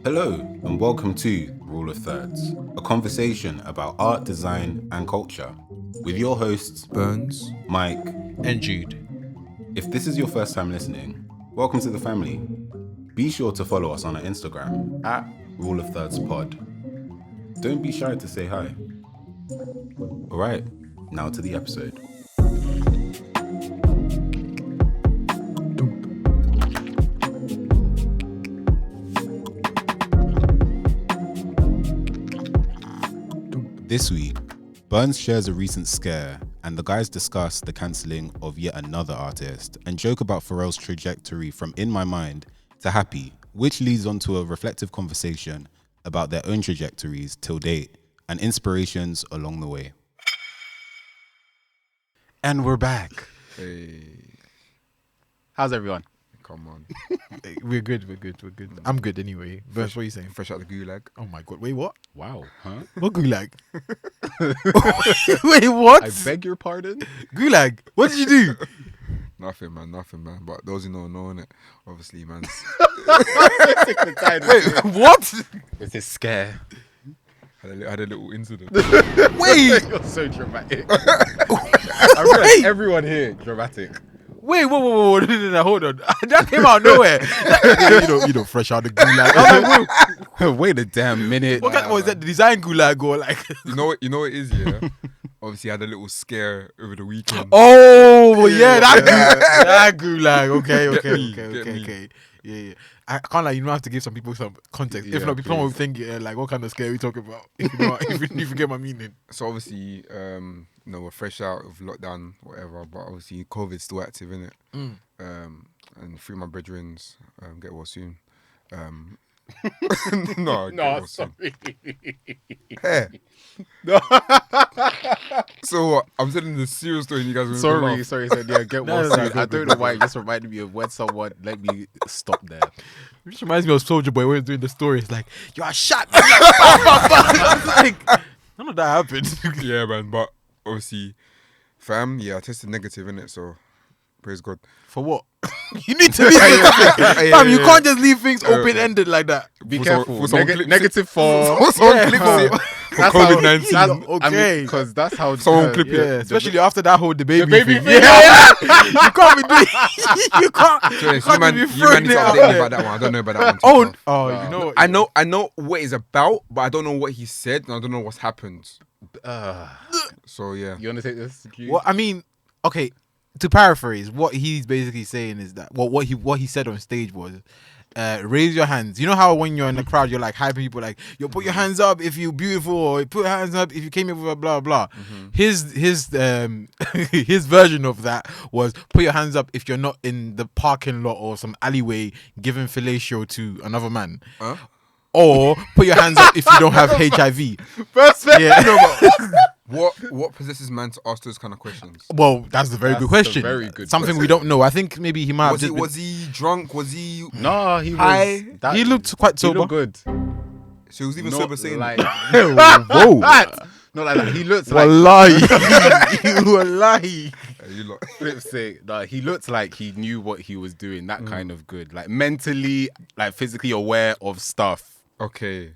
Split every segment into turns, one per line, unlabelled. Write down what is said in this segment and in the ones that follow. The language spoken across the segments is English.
Hello, and welcome to Rule of Thirds, a conversation about art, design, and culture, with your hosts,
Berns,
Mike,
and Jude.
If this is your first time listening, welcome to the family. Be sure to follow us on our Instagram at Rule of Thirds Pod. Don't be shy to say hi. All right, now to the episode. This week, Berns shares a recent scare, and the guys discuss the cancelling of yet another artist and joke about Pharrell's trajectory from In My Mind to Happy, which leads on to a reflective conversation about their own trajectories till date and inspirations along the way. And we're back.
Hey,
How's everyone?
come on.
We're good. I'm good anyway. Verse, what are you saying?
Fresh out the gulag.
Oh my god, wait, what?
Wow, huh?
What gulag? Wait, what?
I beg your pardon?
Gulag? What did you do?
Nothing, man. But those who don't know it, obviously, man.
Wait, what?
It's a scare.
had a little incident.
Wait,
You're so dramatic. I realize everyone here dramatic.
wait, whoa, no, hold on. That came out of nowhere. You know, fresh out the gulag. I'm like, whoa,
Wait a damn minute.
what kind was that? The design gulag or like?
You know what it is, yeah? Obviously, I had a little scare over the weekend.
Oh yeah, that gulag. Okay.
Get me.
Okay. Yeah. I can't like you don't have to give some people some context.
Yeah,
If not, people will
please.
think like what kind of scare we talking about? If you know, if you get my meaning.
So obviously, we're fresh out of lockdown, whatever. But obviously, COVID's still active, innit? And three of my brethrens get well soon. Get well soon. Hey. So I'm telling the serious story, and you guys.
Sorry. Yeah, get
No,
well
no,
soon.
no,
I don't know why it just reminded me of when someone let me stop there.
Which reminds me of Soldier Boy when he was doing the story. It's like, yo, I shot. Like, none of that happened.
Yeah, man. But obviously, fam, I tested negative, innit? So praise God.
For what? You need to leave things. Fam, you can't just leave things open-ended like that.
Be
For
careful.
for someone clips
Negative for.
For someone
Yeah,
clips
fam.
it for COVID-19.
Okay.
Because that's how.
Someone clip
Yeah,
it.
especially after that whole the baby
baby
thing.
thing.
Yeah. You can't be doing. You can't.
So,
You
you
can't
man
be
need
throwing
to
it out
update me
there.
about that one. I don't know about that one.
Oh,
too,
oh, you know. What,
I know what it's about, but I don't know what he said, and I don't know what's happened. So yeah.
You want to take this?
Well, I mean, okay. To paraphrase, what he's basically saying is that what he said on stage was, raise your hands. You know how when you're in the crowd, you're like hyping people, like, yo, put your hands up if you're beautiful, or put your hands up if you came here with a blah blah. His his version of that was put your hands up if you're not in the parking lot or some alleyway giving fellatio to another man.
Huh?
Or put your hands up if you don't have HIV.
Perfect.
Yeah.
What possesses man to ask those kind of questions?
Well, that's a very
That's
good question.
a very good
Something we
question.
don't know. I think maybe he might have just
Was he drunk? Was he?
No, he was.
Hi.
That,
he looked quite
He
sober.
looked good.
So he was even
Not
sober saying
like,
Whoa.
Not like that. He looks like.
Wallahi. Wallahi.
You lot.
Flip say, no, he looked like he knew what he was doing. That kind of good, like mentally, like physically aware of stuff.
Okay.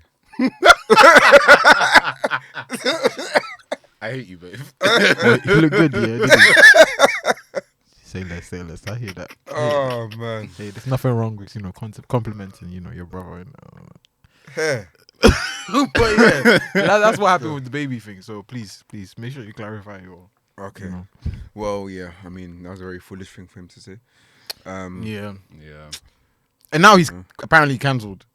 I hate you, babe.
He looked good, yeah. Didn't he? Say less. I hear that.
Oh man.
Hey, there's nothing wrong with complimenting, your brother.
Hey.
But yeah, that's what happened with the baby thing. So please, make sure you clarify your.
Okay.
You know.
Well, yeah. I mean, that was a very foolish thing for him to say.
Yeah.
Yeah.
And now he's apparently cancelled.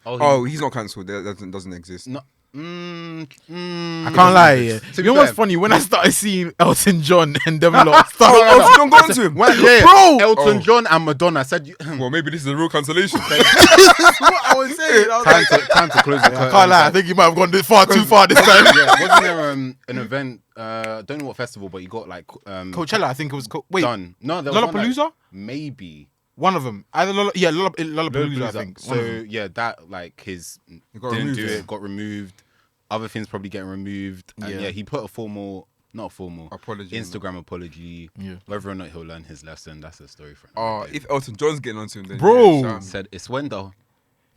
Oh, he's not cancelled. That doesn't exist.
No.
I can't lie. Yeah.
To be
You know what's
fair-
funny? When I started seeing Elton John and them lot
Oh,
start,
don't go into him.
bro.
Elton John and Madonna said,
Well, maybe this is a real cancellation.
That's what I was saying. I was like,
time to close the curtain.
I can't lie. I think you might have gone too far this time.
Yeah, wasn't there an event? Don't know what festival, but you got like
Coachella, I think it was. Wait,
done. No, there was one,
Lollapalooza?
like, maybe
one of them. Either Lollapalooza, I think.
So yeah, that like his
It got
didn't
removed,
do
yeah.
it, got removed. Other things probably getting removed. And
Yeah.
yeah, he put not a formal
Apology.
Instagram apology.
Yeah.
Whether or not he'll learn his lesson, that's a story for
Oh,
another day.
if Elton John's getting onto him, then
Bro.
yeah,
Said it's when though.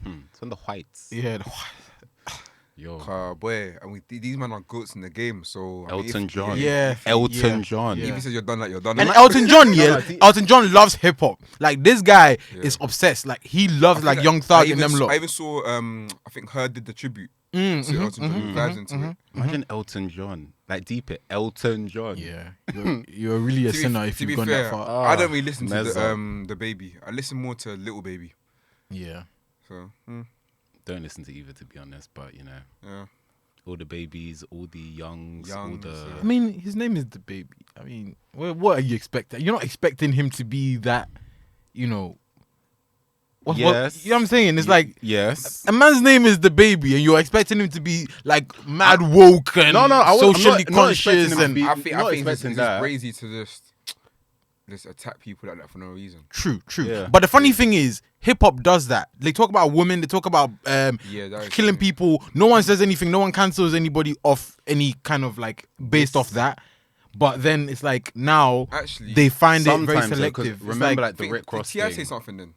It's on the whites.
Yeah.
Yo.
Boy, and these men are goats in the game. So I mean,
Elton John.
Yeah.
Elton
Yeah.
John.
Yeah.
If he says you're done, like you're done.
And
Like,
Elton John, yeah.
see-
Elton John loves hip hop. Like this guy
Yeah.
is obsessed. Like he loves
I
like
think
Young
I
Thug
even
and them
saw-
lot.
I even saw I think her did the tribute to Elton John. Vibes into it.
Imagine Elton John. Like deep it. Elton John.
Yeah, you're really a sinner if
To
you've
be
gone
fair,
that far.
I don't really listen to
Mezzo.
the baby. I listen more to Little Baby.
Yeah.
So
Don't listen to either, to be honest. But you know,
yeah.
all the babies, all the youngs, all
Youngs,
the.
yeah.
I mean, his name is the baby. I mean, what are you expecting? You're not expecting him to be that, you know.
Yes.
You know what I'm saying? It's like
Yes.
a man's name is the baby, and you're expecting him to be like mad woke and
I'm
socially
not expecting
conscious
him to
and
be-
I think
not
it's
expecting
just
that.
crazy to just attack people like that for no reason.
True.
Yeah.
But the funny thing is, hip hop does that. They talk about women. They talk about
Yeah, that is
killing
true.
people. No one says anything. No one cancels anybody off any kind of like based off that. But then it's like now
Actually,
they find it very
Sometimes, though, 'cause
selective. It's
remember, like the
Think-
Rick
did
Ross
T.I.
thing.
say something then?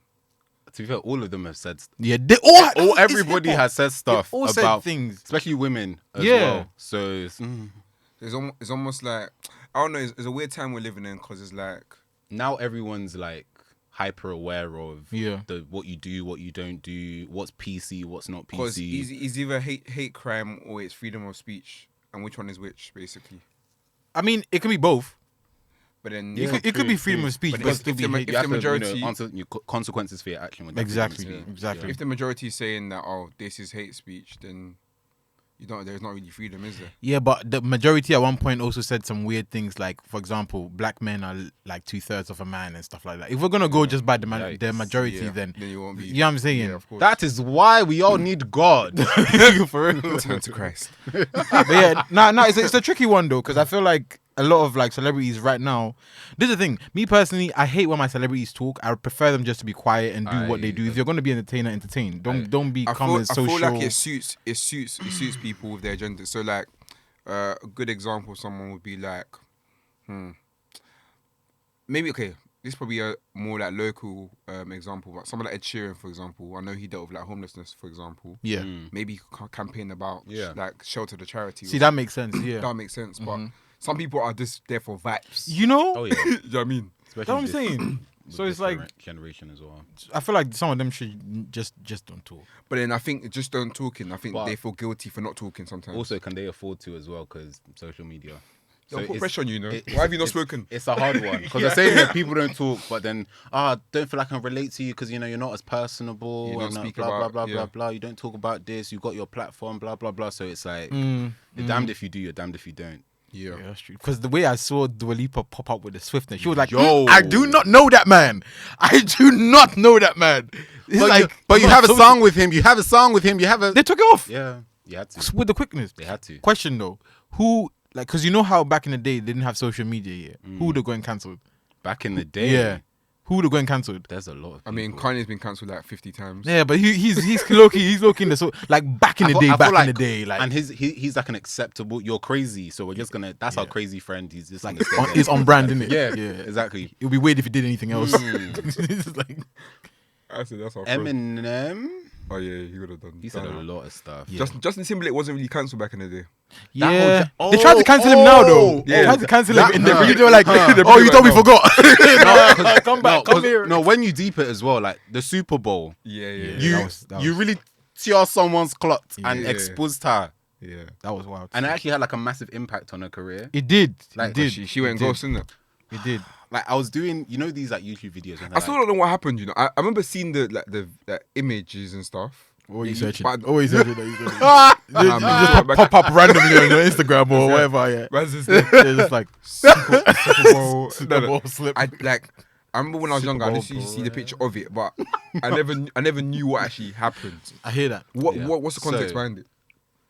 To be fair, all of them have said.
yeah, they all it's
Everybody
hip-hop.
has said stuff
They all said
about
things.
especially women as
Yeah.
well. So it's,
It's almost like I don't know. It's a weird time we're living in because it's like
now everyone's like hyper aware of
Yeah.
what you do, what you don't do, what's PC, what's not
because
PC.
it's either hate crime or it's freedom of speech, and which one is which basically.
I mean, it can be both.
But then
Yeah.
It could be freedom
true.
of speech,
But
but
if
still
the
be
ma-
hate.
if
You have
the
to,
majority-
answer your consequences for your action. With that
Exactly.
freedom of speech.
Exactly.
If the majority is saying that this is hate speech, then there's not really freedom, is there?
Yeah, but the majority at one point also said some weird things, like, for example, black men are like 2/3 of a man and stuff like that. If we're gonna go just by the
Yikes.
majority,
Yeah,
then
you won't be.
you know what I'm saying?
Yeah, of course.
That is why we all need God.
For real.
Turn to Christ.
But yeah, no, it's a tricky one though, because I feel like a lot of like celebrities right now. This is the thing. Me personally, I hate when my celebrities talk. I prefer them just to be quiet and do what they do. If you're gonna be entertain. Don't become as
I
social.
feel like it suits people with their agenda. So like, a good example, someone would be like, maybe okay. This is probably a more like local example, but someone like Ed Sheeran, for example. I know he dealt with like homelessness, for example.
Yeah.
Maybe he could campaign about like shelter the charity.
See, that makes sense. Yeah.
that makes sense. But some people are just there for vibes.
You know,
Oh yeah.
You know what I mean?
Especially
that's what I'm
this-
saying.
with
So it's
this
like
generation as well.
I feel like some of them should just don't talk.
But then I think just don't talking. I think
But-
they feel guilty for not talking sometimes.
Also, can they afford to as well? Because social media.
They'll put
it's-
pressure on you, know.
it-
Why have you not
it's-
spoken?
It's a hard one because they're saying that people don't talk, but then don't feel like I can relate to you because you're not as personable.
You don't
and
speak
blah blah
about-
blah
yeah.
blah blah. You don't talk about this. You got your platform. Blah blah blah. So it's like
Mm.
you're damned if you do. You're damned if you don't.
Yeah.
Yeah, that's true. Because the way I saw Dua Lipa pop up with the swiftness, she was like,
Yo.
I do not know that man. I do not know that man. It's
But you
I'm
have a
not
song with him. You have a song with him. You have a
They took it off
yeah. You had to.
with the quickness.
They had to.
Question though, who like? Because you know how back in the day they didn't have social media yet. Who would have gone cancelled?
Back in the day,
Yeah, who would have gone cancelled?
there's a lot of.
I mean,
people.
Kanye's been cancelled like 50 times.
Yeah, but he's low-key, he's low-key in the like back in the day,
I feel
back in
like-
the day, like
and he's like an acceptable. You're crazy, so we're just gonna. That's our crazy friend. He's just like
it's on brand, isn't it?
yeah,
yeah.
exactly.
It would be weird if he did anything else. It's like,
I said that's our friend.
Eminem,
Oh yeah, he would have done.
he said
done
a
that.
lot of stuff.
Yeah.
Justin Timberlake wasn't really cancelled back in the day.
yeah,
whole
they tried to cancel him now though. They
yeah.
tried to cancel him
That-
in the
huh.
video. They were like,
Huh.
"Oh, you thought we
No.
forgot?
No,
Come back, come here."
No, when you deep it as well, like the Super Bowl,
Yeah.
you
that
you
was-
really tear someone's clot and
Yeah.
exposed her,
Yeah.
That was wild.
and it actually had like a massive impact on her career.
It did.
Like,
It did.
She went
It
ghost, innit?
did. It did.
Like I was doing, these like YouTube videos. And
I still don't know what happened. You know, I remember seeing the images and stuff.
What are you
Yeah,
searching?
but-
Always searching. You just
man.
pop up randomly on your Instagram or whatever. Yeah.
Where's this thing?
It's just like
Super Bowl.
Super
No,
Bowl slip.
I remember when I was
Super
younger, I
Bowl,
just used to see
bro,
the picture of it, but I never knew what actually happened.
I hear that.
What's the context
So-
behind it?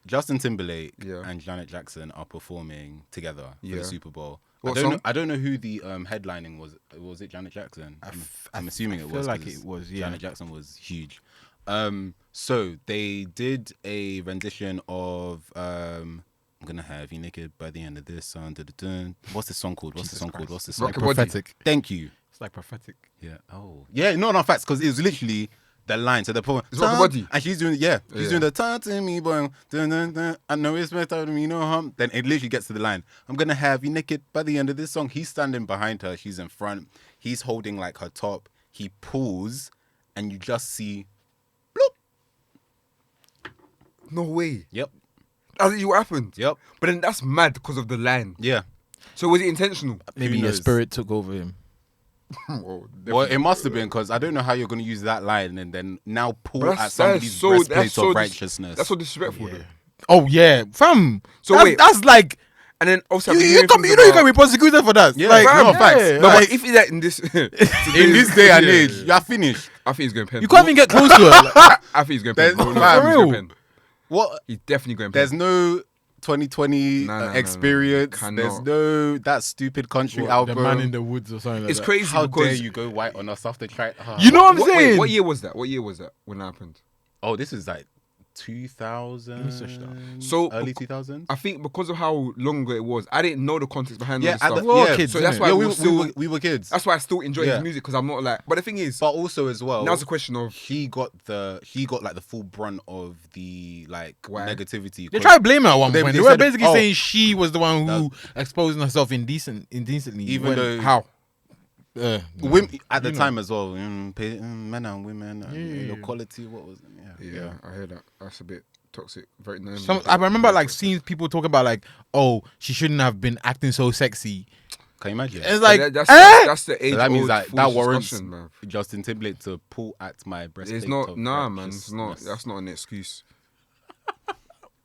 Justin Timberlake
Yeah.
and Janet Jackson are performing together for
Yeah.
the Super Bowl.
What
I don't
song?
know. I don't know who the headlining was. Was it Janet Jackson? I'm assuming it
feel
was.
like
'cause
it was, yeah.
Janet Jackson was huge. So they did a rendition of I'm gonna have you naked by the end of this song. Dun-dun-dun. What's the song called? What's the song called? What's the song
Rock
called?
Your Body.
Prophetic.
Thank you.
It's like prophetic.
Yeah. Oh. Yeah. No. Facts. Because it was literally The line, so the poem,
It's Rock the Body.
and she's doing doing the turn to me, boy, dun, dun, dun, I know it's better than me, no harm. Then it literally gets to the line, I'm gonna have you naked by the end of this song. He's standing behind her, she's in front, he's holding like her top, he pulls, and you just see, bloop.
No way.
Yep.
That's literally what happened.
Yep.
But then that's mad because of the line.
Yeah.
So was it intentional?
Maybe
Who
a
knows?
spirit took over him.
Well,
Well, it must have been, because I don't know how you're going to use that line and then now pull
But
at
that's
somebody's
so-
breastplate
that's so
of
dis-
righteousness.
That's so disrespectful.
Yeah.
Though.
Oh yeah, fam.
So
that's,
wait.
that's like
And then also
you know you can be prosecuted for that.
Yeah,
like,
no,
yeah,
facts.
No,
like,
but if it's like in this
in this day and age, you're finished.
I think he's going pen.
you can't even get close to her. Like,
I think he's going pen.
There's-
No,
fam,
he's
for
going
real.
pen.
What?
He's definitely going pen.
There's no 2020
No, no, no,
experience.
no.
There's
Cannot.
no that stupid country
the
album.
man in the woods or something like
It's
that.
crazy
How
because
dare you go white on us after trying?
You know what I'm
Wait,
saying?
what year was that? What year was that when that happened?
Oh, this is like 2000.
search that.
So
early 2000s.
I think because of how long ago it was, I didn't know the context behind
Yeah,
all this
at
stuff.
the,
We're all
yeah.
kids,
So that's
innit?
why
Yeah,
we were still.
we were kids.
That's why I still enjoy
Yeah.
his music because I'm not like. But the thing is,
But also as well,
now it's a question of
he got like the full brunt of the like
Why?
negativity.
They tried to blame her at one
They-
point.
they
They were
said,
basically
oh,
saying she was the one who exposing herself indecently.
Even
when-
though-
how?
Women at the
You know.
time as well, men and women,
Yeah.
equality. What was
yeah, I hear that. That's a bit toxic. Very.
I remember like seeing people talking about like, oh, she shouldn't have been acting so sexy.
Can you imagine?
It's like,
that's
eh?
that's the age.
So that means that warrants
discussion, man.
Justin Timberlake to pull at my breastplate.
It's not.
of
Nah, man. It's not.
righteousness.
That's not an excuse.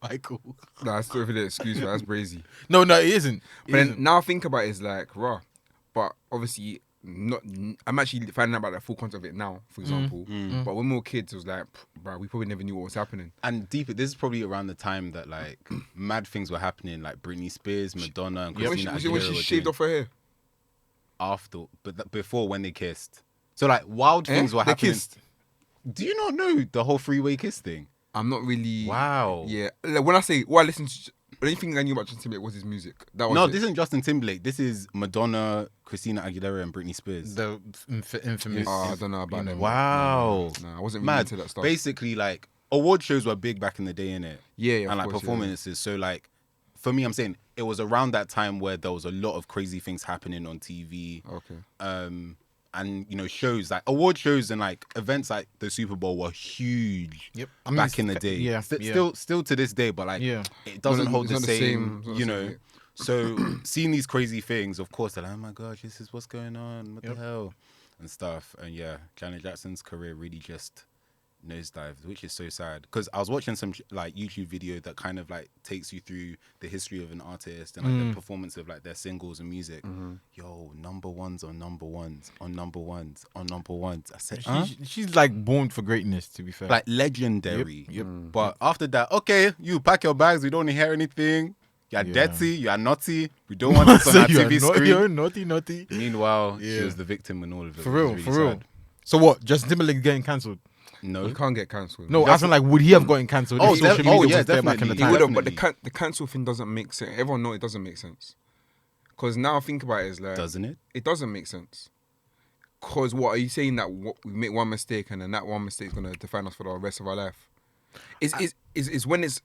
Michael.
Nah, that's not really an excuse. Man. That's brazy.
No, it isn't. It
But then
isn't.
now I think about it, it's like raw. But obviously, not. I'm actually finding out about the full concept of it now. For example, but when we were kids, it was like, bro, we probably never knew what was happening.
And deep, this is probably around the time that like mad things were happening, like Britney Spears, Madonna, and
When
Christina
she, when
Aguilera
she
were
shaved
doing
off her hair,
after, but before when they kissed. So like wild things were
They
happening.
kissed.
Do you not know the whole freeway kiss thing?
I'm not really.
Wow.
Yeah. Like, when I say, I listened to. The only thing I knew about Justin Timberlake was his music. That was
No,
it.
this isn't Justin Timberlake. This is Madonna, Christina Aguilera, and Britney Spears.
The infamous.
I don't know about them.
Wow.
Nah, I wasn't really
Mad.
into that stuff.
Basically, like award shows were big back in the day, innit?
Yeah,
And
of
like
course,
performances. So like, for me, I'm saying it was around that time where there was a lot of crazy things happening on TV.
Yeah. Okay.
And shows like award shows and like events like the Super Bowl were huge.
Yep.
Back in the day.
Yeah.
Still to this day, but like
Yeah.
it doesn't
Well,
hold
it's
the
not the
same,
same- it's not the same.
So seeing these crazy things, of course, they're like, oh my gosh, this is what's going on. What the hell? And stuff. And yeah, Janet Jackson's career really just nosedived, which is so sad. Because I was watching some like YouTube video that kind of like takes you through the history of an artist and like the performance of like their singles and music. Yo, number ones on number ones on number ones on number ones. I said, huh?
She's like born for greatness, to be fair.
Like legendary.
Yep.
But after that, okay, you pack your bags. We don't want to hear anything. You're dirty. You're naughty. We don't want this on our TV screen.
You're naughty.
Meanwhile, she
Yeah.
was the victim in all of it.
For
It was
real,
really
for real.
sad.
So what? Justin Timberlake getting cancelled?
No.
You can't get cancelled.
No, I feel like would he have gotten cancelled?
Oh,
if social
def-
media
oh,
was
yeah,
there back in the
definitely.
he
time?
would have, but
Definitely.
the cancel thing doesn't make sense. Everyone know it doesn't make sense. Because now I think about it, it's like
Doesn't it?
it doesn't make sense. Because what are you saying that we make one mistake and then that one mistake is gonna define us for the rest of our life? Is when it's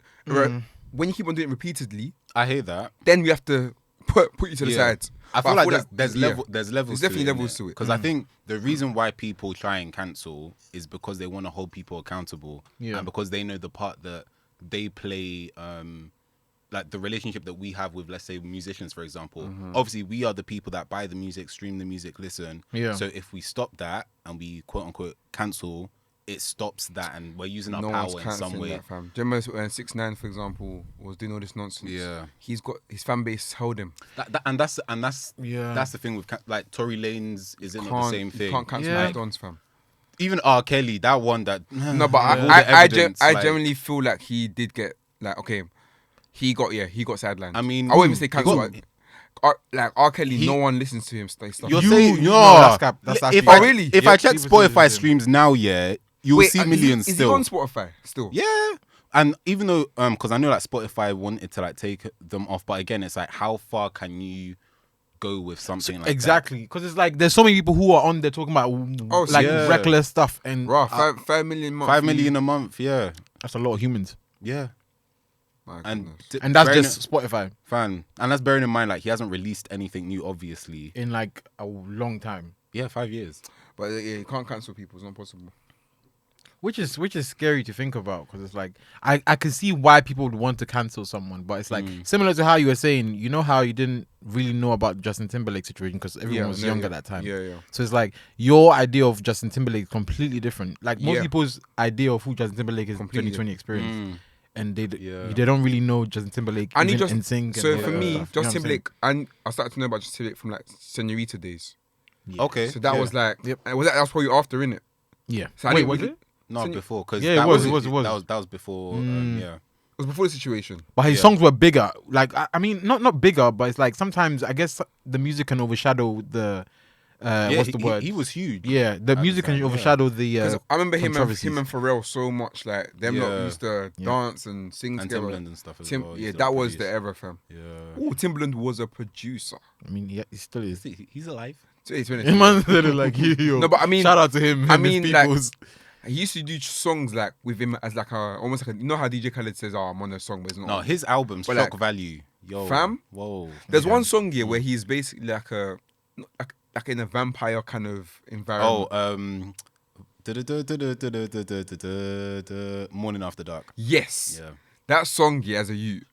when you keep on doing it repeatedly,
I hear that.
then we have to put you to the
Yeah.
side.
I
But
feel like
that-
there's
yeah.
levels. There's levels.
There's definitely levels to it.
Because I think the reason why people try and cancel is because they want to hold people accountable,
Yeah.
and because they know the part that they play. Like the relationship that we have with, let's say, musicians, for example. Obviously, we are the people that buy the music, stream the music, listen.
Yeah.
So if we stop that and we quote unquote cancel, it stops that, and we're using our
No
power
one's
in some
cancelling
way.
that, fam. Do you remember when 6ix9ine, for example, was doing all this nonsense?
Yeah.
He's got his fan base held him.
That's
Yeah.
that's the thing with like Tory Lanez is not the same thing.
You can't cancel
Yeah.
my dons, fam.
Even R. Kelly, that one that
No, but
with all the evidence,
I
like-
generally feel like he did get like he got sidelined.
I mean,
I won't even say
he
cancelled.
got-
Like R. Kelly,
He-
no one listens to him say stuff.
You're
You-
saying
no,
no.
that's cap. That's
if
actually-
I,
Oh, really?
If I
Yep,
check
people say the
Spotify
same.
streams now, yeah, you will
Wait,
see millions
is
still.
he on Spotify still?
Yeah. And even though, because I know like Spotify wanted to like take them off, but again, it's like how far can you go with something like
exactly, because it's like there's so many people who are on there talking about like
yeah.
reckless stuff, and
Raw, 5 million
that.
month.
5 million a month, yeah.
that's a lot of humans,
Yeah.
My
And,
goodness.
and that's
bearing
just Spotify
fan. And that's bearing in mind, like, he hasn't released anything new, obviously.
in like a long time,
Yeah, 5 years.
But yeah, you can't cancel people. It's not possible.
which is scary to think about, because it's like I can see why people would want to cancel someone, but it's like similar to how you were saying, you know how you didn't really know about Justin Timberlake situation because everyone was young at that time.
Yeah.
So it's like your idea of Justin Timberlake is completely different. Like most
Yeah.
people's idea of who Justin Timberlake is
Completely
2020 experience. And they
Yeah.
they don't really know Justin Timberlake.
And he
even
just
NSYNC
so
and
for
all that
me,
stuff. You know what
Justin
I'm saying?
Timberlake, and I started to know about Justin Timberlake from like Senorita days.
Okay.
So that
yeah.
was like,
Yep.
that's probably after, innit?
Yeah.
So I
Wait,
didn't
was
really-
it?
No,
Sen-
before, because
Yeah, it
that
was.
that was before. Yeah.
It was before the situation.
But his
Yeah.
songs were bigger. Like I mean, not bigger, but it's like sometimes I guess the music can overshadow the
Yeah,
what's the word?
He was huge.
Yeah, the
the
music
time,
can
yeah.
overshadow the.
Because I remember him and
controversies.
Pharrell so much. Like them lot
Yeah.
used to
Yeah.
dance and sing
And
together.
Timbaland and stuff as
Tim,
well.
yeah,
He's
that
a
was the
producer.
era, fam.
Yeah.
Oh, Timbaland was a producer.
I mean, yeah, he still is.
He's alive.
So it's when
Him man said it like yo.
No, but I mean-
shout out to him.
I
and his
mean, like,
peoples.
he used to do songs like with him as like a almost like a, you know how DJ Khaled says, "Oh, I'm on a song," but it's not.
No,
on.
his albums,
But
shock
like,
value. Yo.
fam?
Whoa.
There's
Yeah.
one song here where he's basically like like in a vampire kind of environment.
Oh, Morning After Dark.
Yes,
Yeah.
that song here as a youth,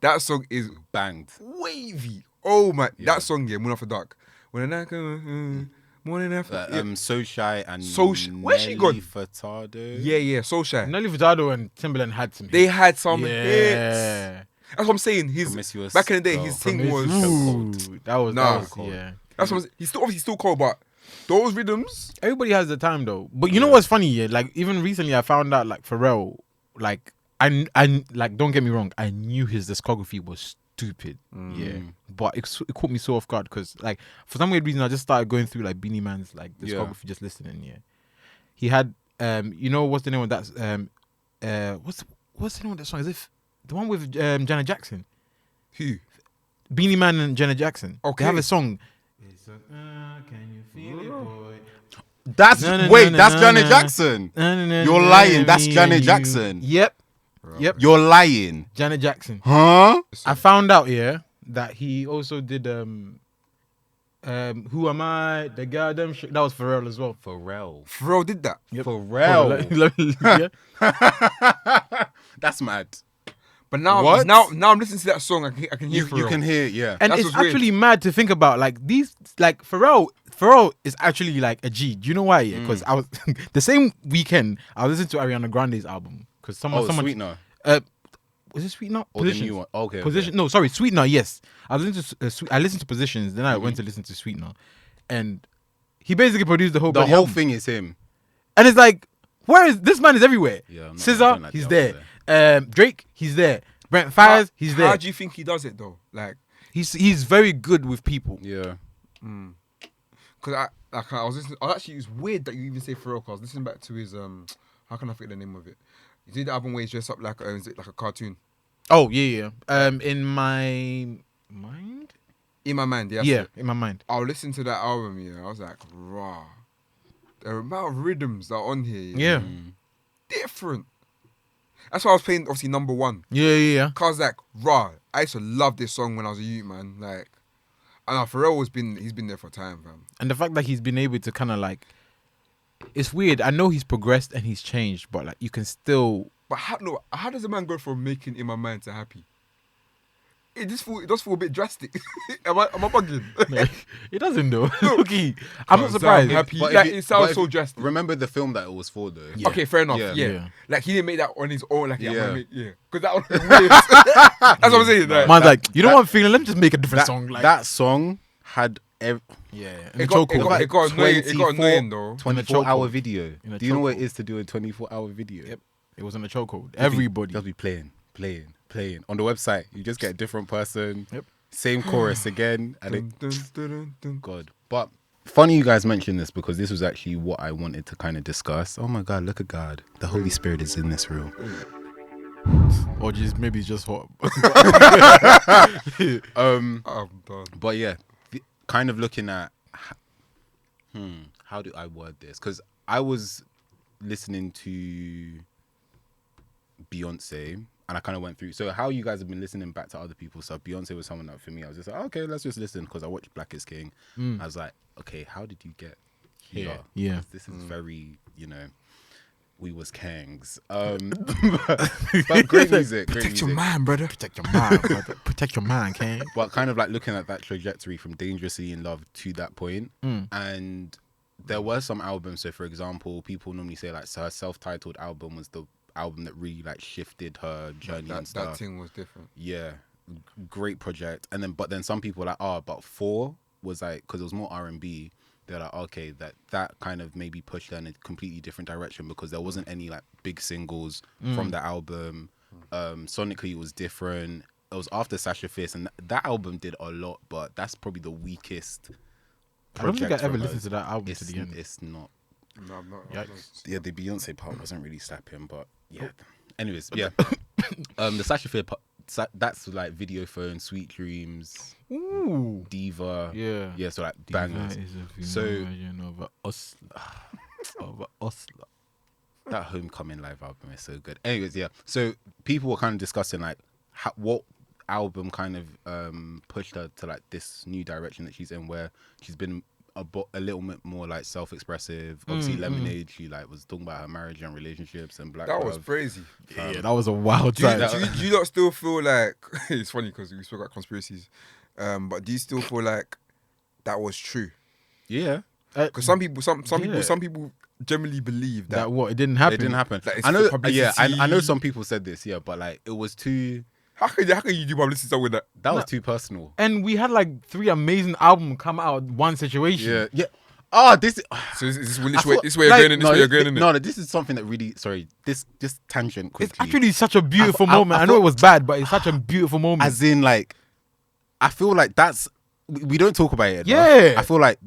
that song is
Banged.
wavy. Oh my,
Yeah.
that song here, Moon After Dark. When I come, morning after.
So Shy and
Where's she
Nelly
gone?
Furtado.
Yeah, so shy.
Nelly Furtado and Timbaland had some.
They
hits.
had some hits.
Yeah.
That's what I'm saying. His
Promiscuous
back in the day,
Girl.
his thing was.
Ooh, that was
Nah.
yeah.
That's what he's still obviously still cold, but those rhythms.
Everybody has the time though. But you know what's funny? Yeah, like even recently I found out like Pharrell, like I like don't get me wrong, I knew his discography was stupid. Yeah, but it caught me so off guard because like for some weird reason I just started going through like Beanie Man's like discography, just listening. Yeah, he had you know what's the name of that what's the name of that song? Is it the one with Janet Jackson?
Who?
Beanie Man and Janet Jackson.
Okay.
They have a song. It's can you feel it, boy?
That's
No, no,
wait,
no,
that's
no,
Janet
no.
Jackson.
You're
You're lying. That's Janet Jackson.
Yep. Yep.
You're lying.
Janet Jackson.
Huh?
I found out that he also did Who Am I? The goddamn shit. That was Pharrell as well.
Pharrell.
Pharrell did that.
Pharrell.
Yeah.
That's mad.
But now,
What?
now I'm listening to that song. I can hear
You
Pharrell.
can hear, yeah.
And
That's
it's
what's weird.
actually mad to think about. Like these, like Pharrell is actually like a G. Do you know why? Yeah, because I was the same weekend I was listening to Ariana Grande's album because someone
Sweetener.
was it Sweetener?
Or the
Positions.
new one. Okay.
Position. No, sorry, Sweetener. Yes, I was listening to I listened to Positions. Then I went to listen to Sweetener, and he basically produced the whole
The
bloody
whole
album.
thing is him.
And it's like, where is this man? Is everywhere.
Yeah, I'm not- I
SZA,
don't like
he's
the
there. Drake, he's there. Brent Fires, he's
How
there.
do you think he does it though? Like,
He's very good with people.
Yeah.
because I was listening. Actually, it's weird that you even say Pharrell. 'Cause I was listening back to his how can I forget the name of it? He did the album where he's dressed up like is it like a cartoon?
Oh yeah. In my mind.
In my mind, yeah.
Yeah, in my mind.
I'll listen to that album. Yeah, I was like, raw. The amount of rhythms that are on here.
Yeah.
Different. That's why I was playing obviously number one.
Yeah.
Cause I was like, raw. I used to love this song when I was a youth, man. Like, I know Pharrell he's been there for time, fam.
And the fact that he's been able to kind of like, it's weird. I know he's progressed and he's changed, but like you can still.
But how does a man go from making In My Mind to happy? It does feel a bit drastic. am I bugging?
It doesn't though. Okay, I'm not surprised.
Happy.
But
Like,
if you-
it sounds
but
so
if-
drastic.
Remember the film that it was for, though.
Yeah.
Okay, fair enough.
Yeah.
Yeah. Like he didn't make that on his own. Like
Yeah.
Because that was weird. That's what I'm saying. Like,
Man's like, you know what I'm feeling? Let me just make a different
That,
song. Like
that song had
yeah.
it got annoying. It got annoying though.
24-hour
chokehold.
video.
In a
Do you know what it
chokehold.
is to do a 24-hour video?
Yep. It was on the chokehold. Everybody.
Just be playing. On the website, you just get a different person.
Yep.
Same chorus again. And it,
Dun, dun, dun, dun.
God. But funny you guys mentioned this because this was actually what I wanted to kind of discuss. Oh my God, look at God. The Holy Spirit is in this room.
Or just maybe it's just hot.
I'm done.
But yeah, kind of looking at how do I word this? Because I was listening to Beyonce, and I kind of went through. So how you guys have been listening back to other people's stuff? Beyonce was someone that for me, I was just like, okay, let's just listen because I watched Black is King. I was like, okay, how did you get here?
Yeah.
'Cause this is very, we was kangs. But great music.
Protect your mind, brother.
Protect your mind, brother. Protect your mind, King.
But kind of like looking at that trajectory from Dangerously in Love to that point. And there were some albums. So for example, people normally say like her self-titled album was the album that really like shifted her journey and stuff.
That thing was different.
Yeah, great project. And then, but then some people are like, but 4 was like, because it was more R&B. They're like, okay, that kind of maybe pushed her in a completely different direction because there wasn't any like big singles from the album. Sonically, it was different. It was after Sasha Fierce, and that album did a lot, but that's probably the weakest.
I don't think I ever
from her.
listened to that album to the end.
It's not.
No, I'm not.
Yikes.
Yeah, the Beyonce part wasn't really slapping, but yeah. Anyways, yeah. The Sasha Fierce part, that's like Video Phone, Sweet Dreams,
Ooh.
Diva.
Yeah.
So like bangers. So
over Oslo.
That Homecoming live album is so good. Anyways, yeah. So people were kind of discussing like what album kind of pushed her to like this new direction that she's in, where she's been a little bit more like self-expressive. Obviously, Lemonade, she like was talking about her marriage and relationships, and Black
That
Love.
was crazy.
Yeah, that was a wild
Do you,
time.
do you not still feel like it's funny because we spoke about conspiracies, but do you still feel like that was true?
Yeah.
Because some people generally believe
that
that
what it didn't happen.
It didn't happen.
Like, it's
I know.
for
Yeah, I know
publicity.
some people said this. Yeah, but like it was too.
how can you do publicity stuff with that?
That was too personal.
And we had like 3 amazing albums come out of one situation.
Yeah. Yeah. Oh, this.
So is this
I
way
thought-
this way you're
like,
going in? This way you're going in?
No, this is something that really. Sorry, this just tangent quickly.
It's actually such a beautiful
I
moment. I know it was bad, but it's such a beautiful moment.
As in, like, I feel like that's we don't talk about it enough.
Yeah.
I feel like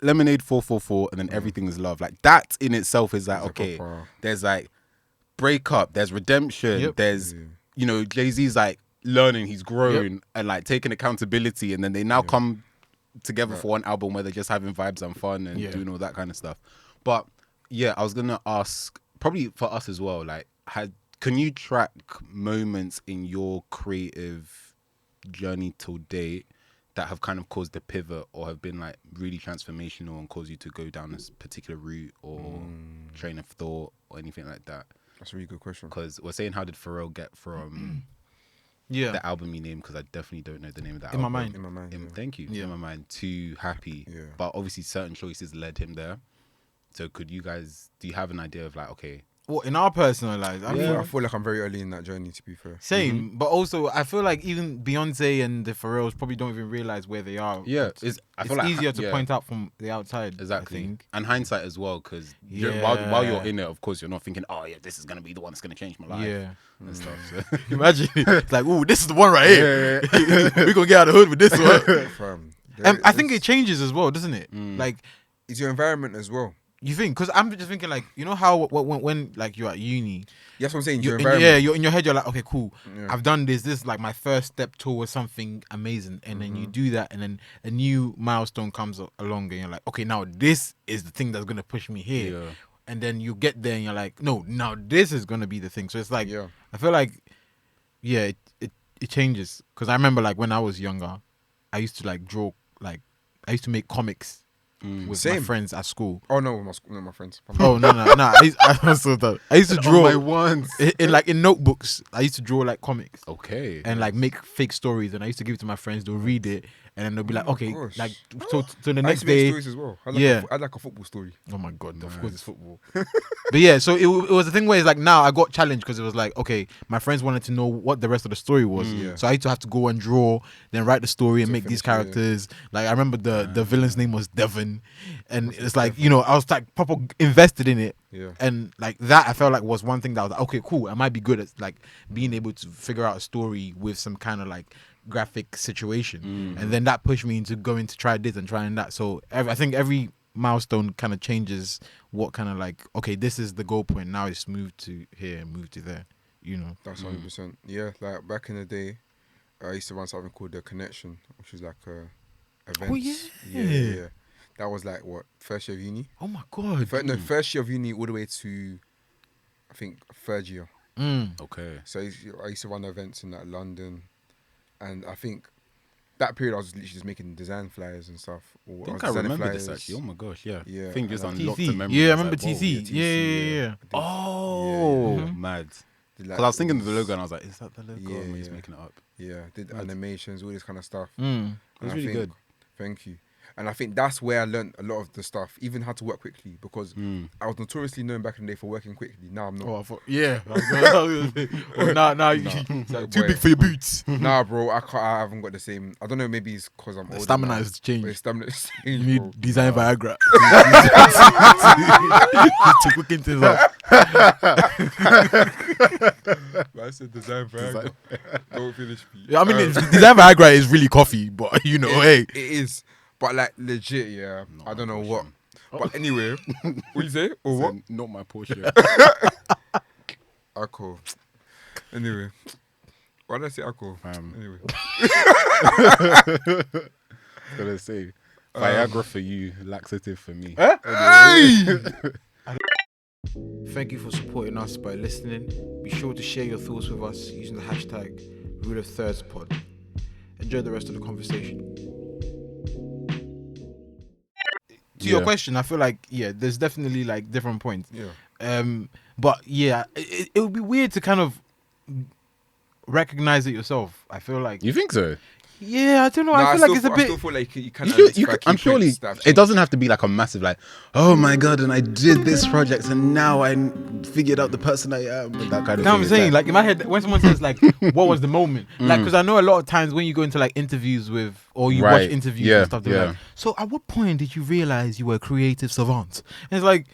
Lemonade 444 and then Everything Is Love. Like that in itself is like,
It's a
okay,
proper-
there's like breakup, there's redemption,
Yep.
there's Jay-Z's like learning, he's grown and like taking accountability, and then they now come together for one album where they're just having vibes and fun and doing all that kind of stuff. But yeah, I was gonna ask, probably for us as well, like can you track moments in your creative journey till date that have kind of caused the pivot or have been like really transformational and caused you to go down this particular route or train of thought or anything like that?
That's a really good question.
Because we're saying, how did Pharrell get from
yeah.
the album you named? Because I definitely don't know the name of that
In my
album.
mind.
In my mind, yeah.
Thank you.
Yeah.
In my mind, to Happy.
Yeah.
But obviously certain choices led him there. So could you guys, do you have an idea of like, okay,
Well, in our personal lives, I mean,
I feel like I'm very early in that journey, to be fair.
same. But also, I feel like even Beyonce and the Pharrells probably don't even realize where they are.
yeah,
It's
I feel like
easier to point out from the outside.
Exactly.
I think.
And hindsight as well, because
Yeah.
while you're in it, of course, you're not thinking, oh yeah, this is going to be the one that's going to change my life.
Yeah.
And stuff. So.
Imagine it's like, ooh, this is the one right here.
Yeah.
We're gonna get out of the hood with this one.
Fam,
I think it changes as well, doesn't it? Like,
it's your environment as well.
you think? Because I'm just thinking, like, you know how when like you're at uni,
That's what I'm saying.
you're
Your
in,
environment.
you're in your head, you're like, okay, cool.
Yeah.
I've done this. This is like my first step towards something amazing, and then you do that, and then a new milestone comes along, and you're like, okay, now this is the thing that's gonna push me here.
Yeah.
And then you get there, and you're like, no, now this is gonna be the thing. So it's like,
Yeah.
I feel like, yeah, it changes. Because I remember, like, when I was younger, I used to like draw, like, I used to make comics with my
Same.
friends at school.
Oh no, my friends.
Oh no. I used to draw
my ones.
in notebooks. I used to draw like comics
Okay.
and like make fake stories, and I used to give it to my friends. They'll read it, and then they'll be like,
my
okay,
gosh.
like so the
I used
next
to make
day.
stories as well. I had like a football story.
Oh my god, of course it's football. But yeah, so it was a thing where it's like, now I got challenged because it was like, okay, my friends wanted to know what the rest of the story was.
Yeah.
So I used to have to go and draw, then write the story and
To
make these
finish it, yeah.
characters. Like I remember the villain's name was Devon, and it's like, you know, I was like proper invested in it.
Yeah.
And like that, I felt like was one thing that I was like, okay, cool, I might be good at like being able to figure out a story with some kind of like graphic situation. And then that pushed me into going to try this and trying that. So I think every milestone kind of changes what kind of like, okay, this is the goal point, now it's moved to here and moved to there, you know.
That's 100%. Yeah, like back in the day, I used to run something called The Connection, which is like a events.
Oh, yeah.
Yeah. That was like what, first year of uni?
Oh my god.
First year of uni all the way to, I think, third year.
Okay.
So I used to run events in like London, and I think that period I was literally just making design flyers and stuff.
I think I remember this actually. Oh my gosh, yeah.
Yeah,
I think just
and
unlocked a
TC.
memory.
Yeah, I
was
remember
like, whoa.
TC. Yeah.
I did.
Oh,
Yeah.
mad.
Did,
Because I was thinking of the logo and I was like, is that the logo?
Yeah,
or am I just
yeah.
making it up?
Yeah, did
Mad.
animations, all this kind of stuff.
It was
And I
really
think-
good.
Thank you. And I think that's where I learned a lot of the stuff, even how to work quickly, because I was notoriously known back in the day for working quickly. Now I'm not.
Oh, I thought, yeah. Oh, nah, you
Like,
too
boy.
big for your boots.
Nah, bro, I haven't got the same. I don't know, maybe it's because I'm older.
Stamina
now,
has
but
changed.
Stamina's
You
changed,
need
bro.
design Viagra. To quicken things up.
I said design Viagra. Don't finish me.
Yeah, I mean, design Viagra is really coffee, but you know, hey.
It is. But like legit, yeah. I don't know what. But anyway, what you say? Or what?
Not my portion.
Alcohol. Anyway. Why did I say alcohol? Anyway.
I was gonna say Viagra for you, laxative for me.
Thank you for supporting us by listening. Be sure to share your thoughts with us using the hashtag #RuleOfThirdsPod. Enjoy the rest of the conversation. To your question, I feel like there's definitely like different points.
Yeah.
But yeah, it would be weird to kind of recognize it yourself. I feel like
You think so?
yeah, I don't know.
No,
I feel like it's a
I
bit.
still feel like you can.
I'm surely. It doesn't have to be like a massive like, oh my god, and I did this project and now I figured out the person I am and that kind of
You know
thing.
what I'm
It's
saying? Like in my head, when someone says like, "What was the moment?" Like, because I know a lot of times when you go into like interviews with, or you watch
Right.
interviews
Yeah,
and stuff, they're
yeah.
like, "So at what point did you realize you were a creative savant?" And it's like,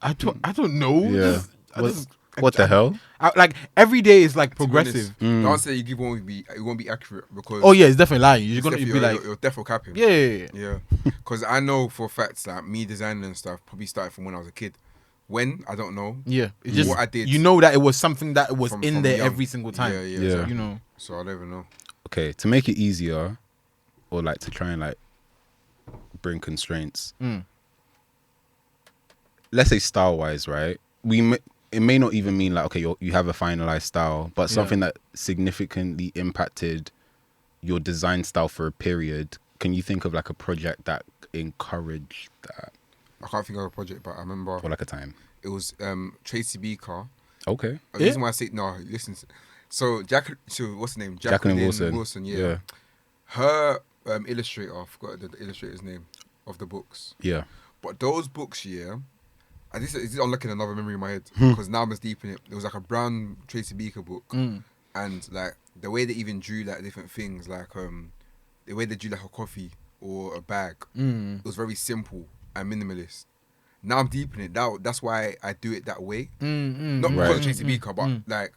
I don't know.
Yeah.
I just-
What the hell?
like every day is like progressive.
The answer you give won't be accurate because.
Oh yeah, it's definitely lying. You're
it's
gonna
definitely-
be like,
you're definitely capping.
yeah.
Yeah, because I know for facts that me designing and stuff probably started from when I was a kid. When I don't know.
Yeah, it's just
What I did.
you know that it was something that was
From-
in
from
there
young.
every single time.
Yeah, yeah.
Yeah.
So, you know.
So I don't even know.
Okay, to make it easier, or like to try and like bring constraints. Let's say style wise, right? It may not even mean like okay, you have a finalized style, but something that significantly impacted your design style for a period. Can you think of like a project that encouraged that,
I can't think of a project, but I remember
or like a time?
it was Tracy Beaker.
Okay.
The reason why I say no, listen. So what's the name?
Jacqueline
Wilson.
Wilson.
Yeah. Her illustrator, I forgot the illustrator's name of the books.
Yeah.
But those books, and this is unlocking another memory in my head because now I'm as deep in it. It was like a brown Tracy Beaker book, and like the way they even drew like different things, like the way they drew like a coffee or a bag, it was very simple and minimalist. Now I'm deep in it. That's why I do it that way. Not because of Tracy Beaker, but like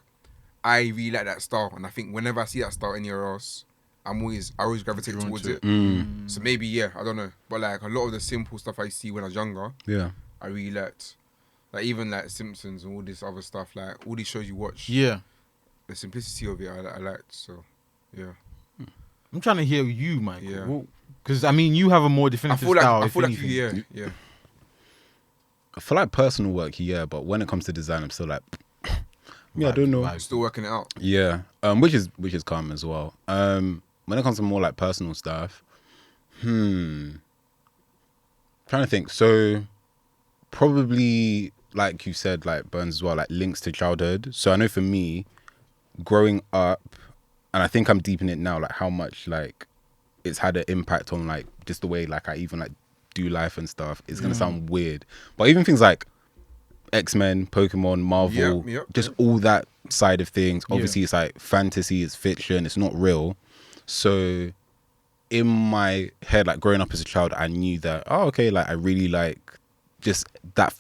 I really like that style, and I think whenever I see that style anywhere else, I always gravitate towards it. So maybe I don't know, but like a lot of the simple stuff I see when I was younger,
Yeah.
I really liked. Like even like Simpsons and all this other stuff, like all these shows you watch.
Yeah.
The simplicity of it, I liked. So, yeah.
I'm trying to hear you, Michael.
Yeah.
Because I mean, you have a more
I
definitive
feel like
style.
I
if
feel like
anything.
yeah.
For like personal work, yeah, but when it comes to design, I'm still like, I don't know.
I'm still working it out.
Yeah, which is calm as well. When it comes to more like personal stuff, trying to think. So probably like you said, like Berns as well, like links to childhood. So I know for me, growing up, and I think I'm deep in it now, like how much like it's had an impact on like just the way like I even like do life and stuff. It's gonna sound weird, but even things like X-Men, Pokemon, Marvel, just all that side of things. Obviously, it's like fantasy, it's fiction, it's not real. So in my head, like growing up as a child, I knew that, oh, okay, like I really like just that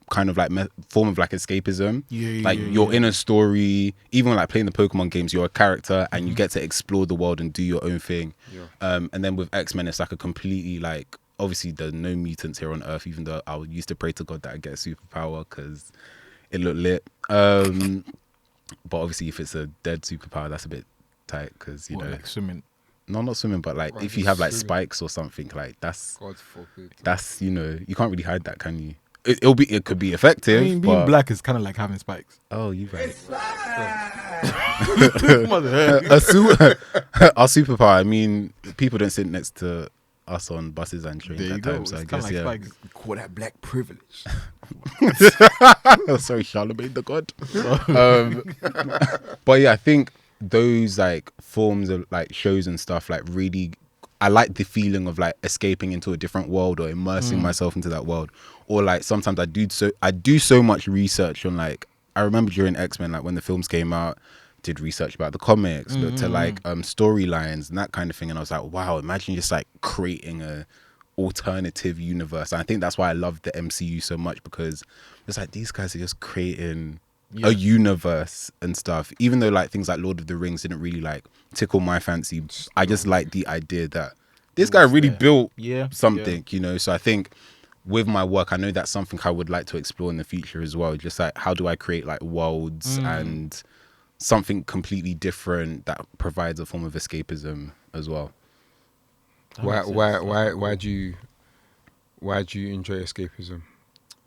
kind of like form of like escapism. You're in a story, even like playing the Pokemon games, you're a character and you get to explore the world and do your own thing. And then with X-Men, it's like a completely like, obviously there's no mutants here on Earth, even though I used to pray to God that I get a superpower because it looked lit. But obviously if it's a dead superpower, that's a bit tight because, you know.
Like swimming.
No, not swimming, but like
Right,
if you have like
swimming.
spikes or something, like that's
God forbid.
you know, you can't really hide that, can you? It could be effective.
I mean, being
but,
black is kind of like having spikes.
Oh, you right.
Mother.
Our superpower. I mean, people don't sit next to us on buses and trains
There you
at
go.
times. So I
It's kind
guess
of like spikes.
Call that black privilege.
Sorry, Charlemagne the God. But yeah, I think those like forms of like shows and stuff like really, I like the feeling of like escaping into a different world or immersing myself into that world. Or like sometimes I do so much research on like, I remember during X-Men, like when the films came out, did research about the comics, looked at like storylines and that kind of thing, and I was like, wow, imagine just like creating a alternative universe. And I think that's why I love the MCU so much, because it's like these guys are just creating a universe and stuff. Even though like things like Lord of the Rings didn't really like tickle my fancy, I just like the idea that this guy really built something, you know. So I think with my work, I know that's something I would like to explore in the future as well. Just like, how do I create like worlds and something completely different that provides a form of escapism as well.
Why do you enjoy escapism?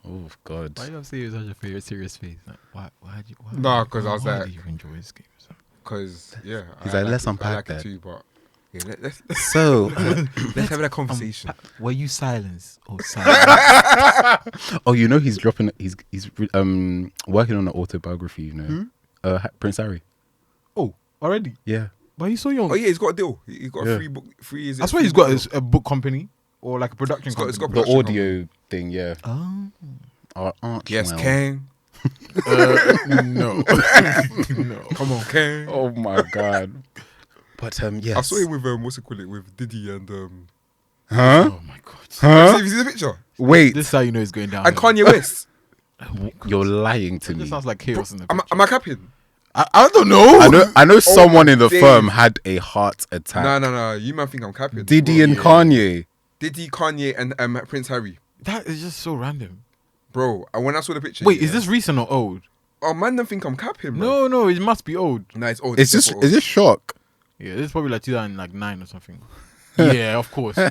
Oh God.
Why do you say it's such a favorite serious face? Like, why do you?
No, 'cause I was
why
like-
do you enjoy escapism?
Because yeah,
He's
I
like, let's
it. I
unpack
like
that.
it too, but yeah, let's
So
let's have that conversation.
Were you silenced or silent?
oh, you know, he's working on an autobiography, you know. Prince Harry.
Oh, already?
Yeah.
Why are you so young?
Oh yeah, he's got a deal. He's got
Yeah.
a free book. Free is it?
I swear
free
he's got
book
a book company or like a production
It's got- it's
company.
got-
The
Production
audio thing, yeah.
Oh.
Our Aunt
deal. Yes,
Noel.
Kang.
No. No.
Come on, Kang.
Oh my God. But yes.
I saw him with what's it called it with Diddy and
Huh?
Oh my god.
Huh?
Have you seen the picture?
Wait.
This is how you know it's going down.
And Kanye West.
You're lying to me.
This sounds like chaos in the
Am
picture.
I capping?
I don't know.
I know someone in the
days.
firm had a heart attack.
No. You man think I'm capping?
Diddy
Bro,
and
yeah.
Kanye.
Diddy, Kanye, and Prince Harry.
That is just so random.
Bro, and when I saw the picture,
Wait,
yeah,
is this recent or old?
Oh man, don't think I'm capping, bro.
No, it must be old.
No, it's old.
Is
definitely
this shock?
Yeah, this is probably like 2009 or something. Yeah, of course. Yeah.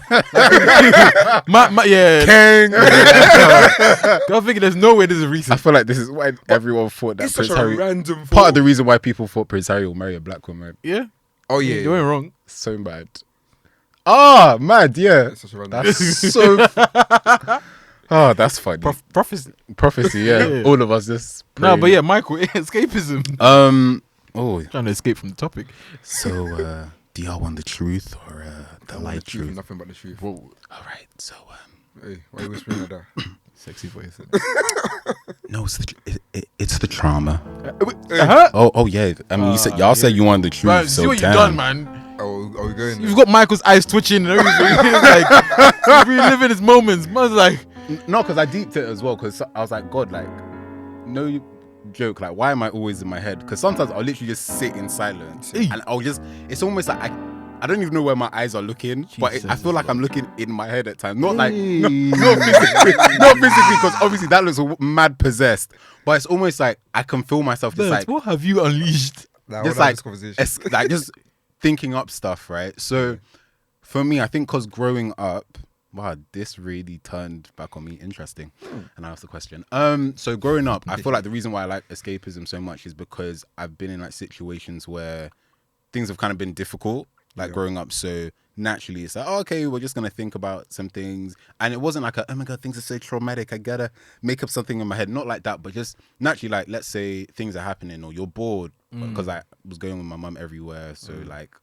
Kang.
I think there's no way this is
I
recent.
feel like this is why everyone thought that
It's such
Prince
a
Harry.
random.
Part
thought.
of the reason why people thought Prince Harry will marry a black woman.
Yeah.
Oh yeah,
You weren't wrong.
So mad. Ah, mad. Yeah.
It's such a random.
That's so. Oh, that's funny.
Prophecy.
Prophecy. Yeah.
Yeah.
All of us just.
No,
praying.
but yeah, Michael, escapism.
Oh.
Trying to escape from the topic.
So, do y'all want the truth or the light
truth,
truth?
nothing but the truth.
Whoa.
All right. So,
Hey, why are you whispering like that?
Sexy voice.
no, it's the trauma.
Huh?
Oh yeah. I mean, y'all said you wanted the truth.
Right,
so
see what
damn.
you done, man.
Oh, are we going?
You've got Michael's eyes twitching and everything. He's like, he's reliving his moments. Man's like,
No, because I deeped it as well. Because I was like, God, like, no joke. Like, why am I always in my head? Because sometimes I'll literally just sit in silence, and I'll just. It's almost like I don't even know where my eyes are looking, but I feel like I'm looking in my head at times. Not like not physically, because obviously that looks mad possessed. But it's almost like I can feel myself just like
what have you unleashed?
Nah,
just
we'll have
like
this conversation.
like just thinking up stuff, right? So for me, I think because growing up, wow, this really turned back on me. Interesting. And I asked the question. So growing up, I feel like the reason why I like escapism so much is because I've been in like situations where things have kind of been difficult, like growing up. So naturally it's like, oh, okay, we're just gonna think about some things. And it wasn't like oh my god, things are so traumatic, I gotta make up something in my head. Not like that, but just naturally, like, let's say things are happening or you're bored, because I was going with my mum everywhere, so like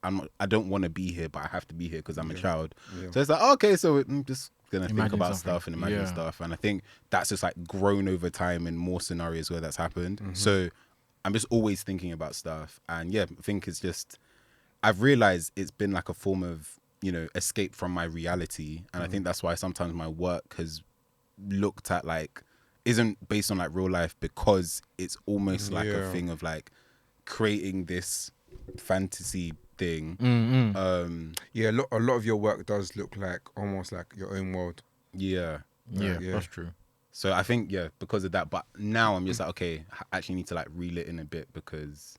I don't want to be here, but I have to be here because I'm a child. So it's like, oh, okay, so I'm just gonna think
Imagine
about
something.
stuff and imagine stuff. And I think that's just like grown over time in more scenarios where that's happened. So I'm just always thinking about stuff. And yeah, I think it's just, I've realized it's been like a form of, escape from my reality. And I think that's why sometimes my work has looked at like, isn't based on like real life, because it's almost like a thing of like creating this fantasy thing.
Yeah, a lot of your work does look like almost like your own world.
Yeah.
Yeah,
yeah.
that's true.
So I think, because of that. But now I'm just like, okay, I actually need to like reel it in a bit, because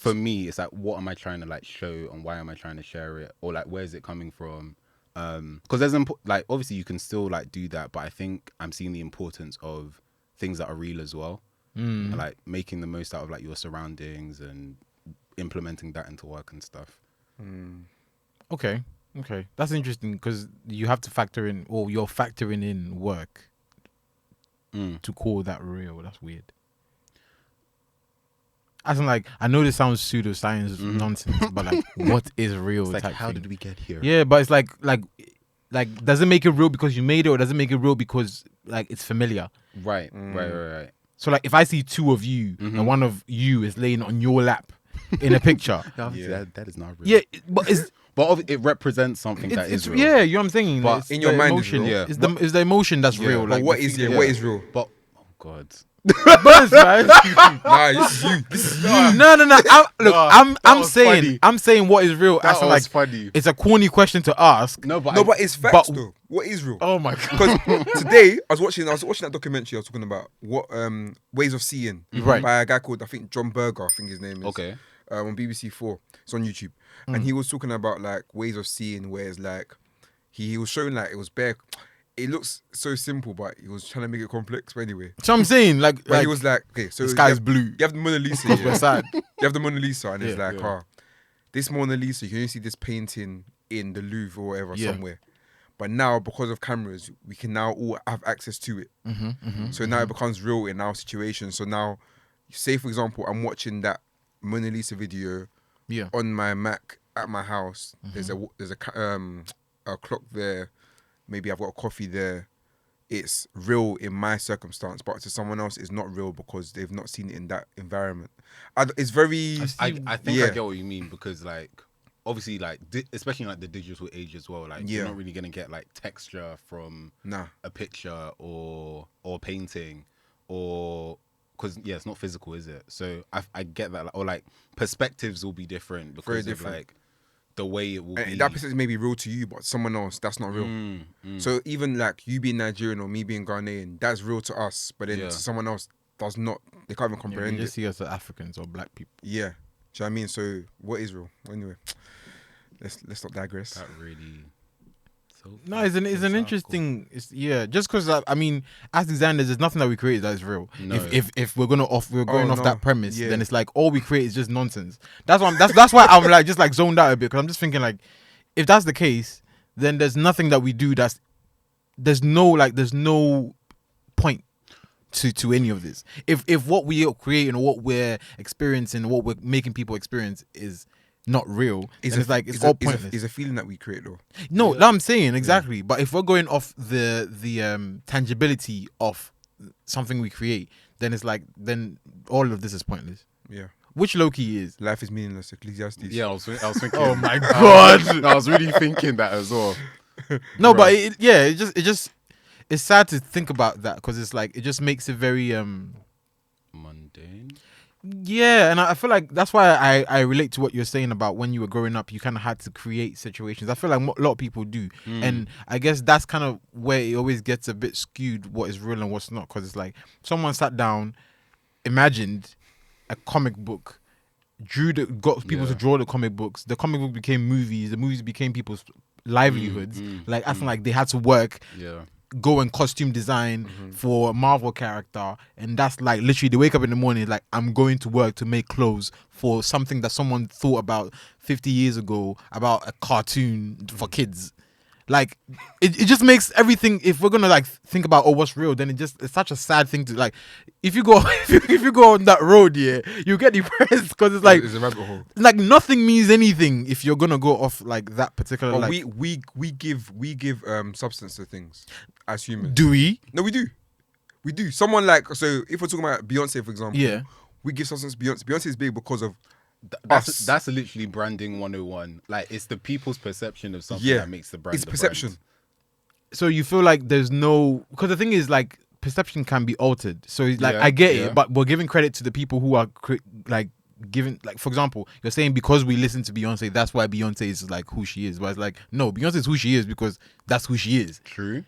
for me, it's like, what am I trying to like show, and why am I trying to share it, or like, where is it coming from? Because there's like, obviously you can still like do that, but I think I'm seeing the importance of things that are real as well, and like making the most out of like your surroundings and implementing that into work and stuff.
Okay, that's interesting because you have to factor in, or you're factoring in work to call that real. That's weird. As in, like, I know this sounds pseudoscience nonsense, but like, what is real?
It's like,
type
how
thing.
did we get here?
Yeah, but it's like, does it make it real because you made it, or does it make it real because like it's familiar?
Right.
So like, if I see two of you and one of you is laying on your lap in a picture,
That is not real.
yeah, but it's.
But it represents something that is real.
Yeah, you know what I'm saying.
But
it's
in your
the
mind it's
emotion.
real.
Yeah.
It's the emotion that's real.
But
Like,
what is real?
But oh god.
Berns, man.
Nah, this is you. This is you.
No. I'm
was
saying
funny.
I'm saying what is real.
That
As in,
was
like,
funny.
it's a corny question to ask.
No, but
But it's facts though. What is real?
Oh my god.
Because today I was watching that documentary I was talking about, what ways of seeing,
Right.
by a guy called, I think, John Berger, I think his name is.
Okay.
On BBC 4, it's on YouTube, and he was talking about like ways of seeing, where it's like he was showing like it was bare. It looks so simple, but he was trying to make it complex. But anyway,
So I'm saying,
but he was like, okay, so
the sky's
you have,
blue.
You have the Mona Lisa.
We're sad.
You have the Mona Lisa, and it's
Yeah,
like, this Mona Lisa, you can only see this painting in the Louvre or whatever somewhere. But now, because of cameras, we can now all have access to it. So now it becomes real in our situation. So now, say for example, I'm watching that Mona Lisa video on my Mac at my house. There's a clock there. Maybe I've got a coffee there. It's real in my circumstance, but to someone else, it's not real because they've not seen it in that environment. It's very.
I think I get what you mean, because like, obviously, like especially like the digital age as well. Like, you're not really gonna get like texture from a picture or painting, or because it's not physical, is it? So I get that, or like perspectives will be different because of like the way it will be.
That perspective may be real to you, but someone else, that's not real. So even like you being Nigerian or me being Ghanaian, that's real to us, but then to someone else does not. They can't even comprehend
You
it.
just see us as Africans or black people.
Yeah, do you know what I mean? So what is real? Anyway, let's not digress.
That really.
No, it's an interesting. Just because I mean, as designers, there's nothing that we create that is real.
No.
If we're going off that premise,
Yeah.
then it's like all we create is just nonsense. That's why that's why I'm like just like zoned out a bit, because I'm just thinking like, if that's the case, then there's nothing that we do there's no point to any of this. If what we are creating or what we're experiencing, what we're making people experience is not real, it's all pointless.
It's a feeling that we create though.
No, that I'm saying exactly. But if we're going off the tangibility of something we create, then it's like, then all of this is pointless.
Yeah.
Which low-key is.
Life is meaningless. Ecclesiastes.
Yeah, I was thinking.
Oh my god!
I was really thinking that as well.
No, but it's sad to think about that, because it's like it just makes it very
mundane.
Yeah, and I feel like that's why I relate to what you're saying about when you were growing up, you kind of had to create situations. I feel like a lot of people do. And I guess that's kind of where it always gets a bit skewed, what is real and what's not. Because it's like someone sat down, imagined a comic book, got people to draw the comic books. The comic book became movies. The movies became people's livelihoods. Like, I feel like they had to work.
Yeah.
Go and costume design for a Marvel character, and that's like literally they wake up in the morning like, I'm going to work to make clothes for something that someone thought about 50 years ago about a cartoon for kids. Like it just makes everything, if we're gonna like think about what's real, then it's such a sad thing to like, if you go if you go on that road, you get depressed, because it's like
it's a rabbit hole.
Like nothing means anything if you're gonna go off like that particular.
But
like,
we give substance to things as humans.
do we?
No, we do. Someone like, so if we're talking about Beyonce, for example, we give substance to Beyonce. Beyonce is big because of us.
That's literally branding 101. Like, it's the people's perception of something that makes the brand.
It's perception.
Brand.
So you feel like there's no, because the thing is like perception can be altered. So it's like I get it, but we're giving credit to the people who are like giving, like, for example, you're saying because we listen to Beyonce, that's why Beyonce is like who she is. But it's like, no, Beyonce is who she is because that's who she is.
True.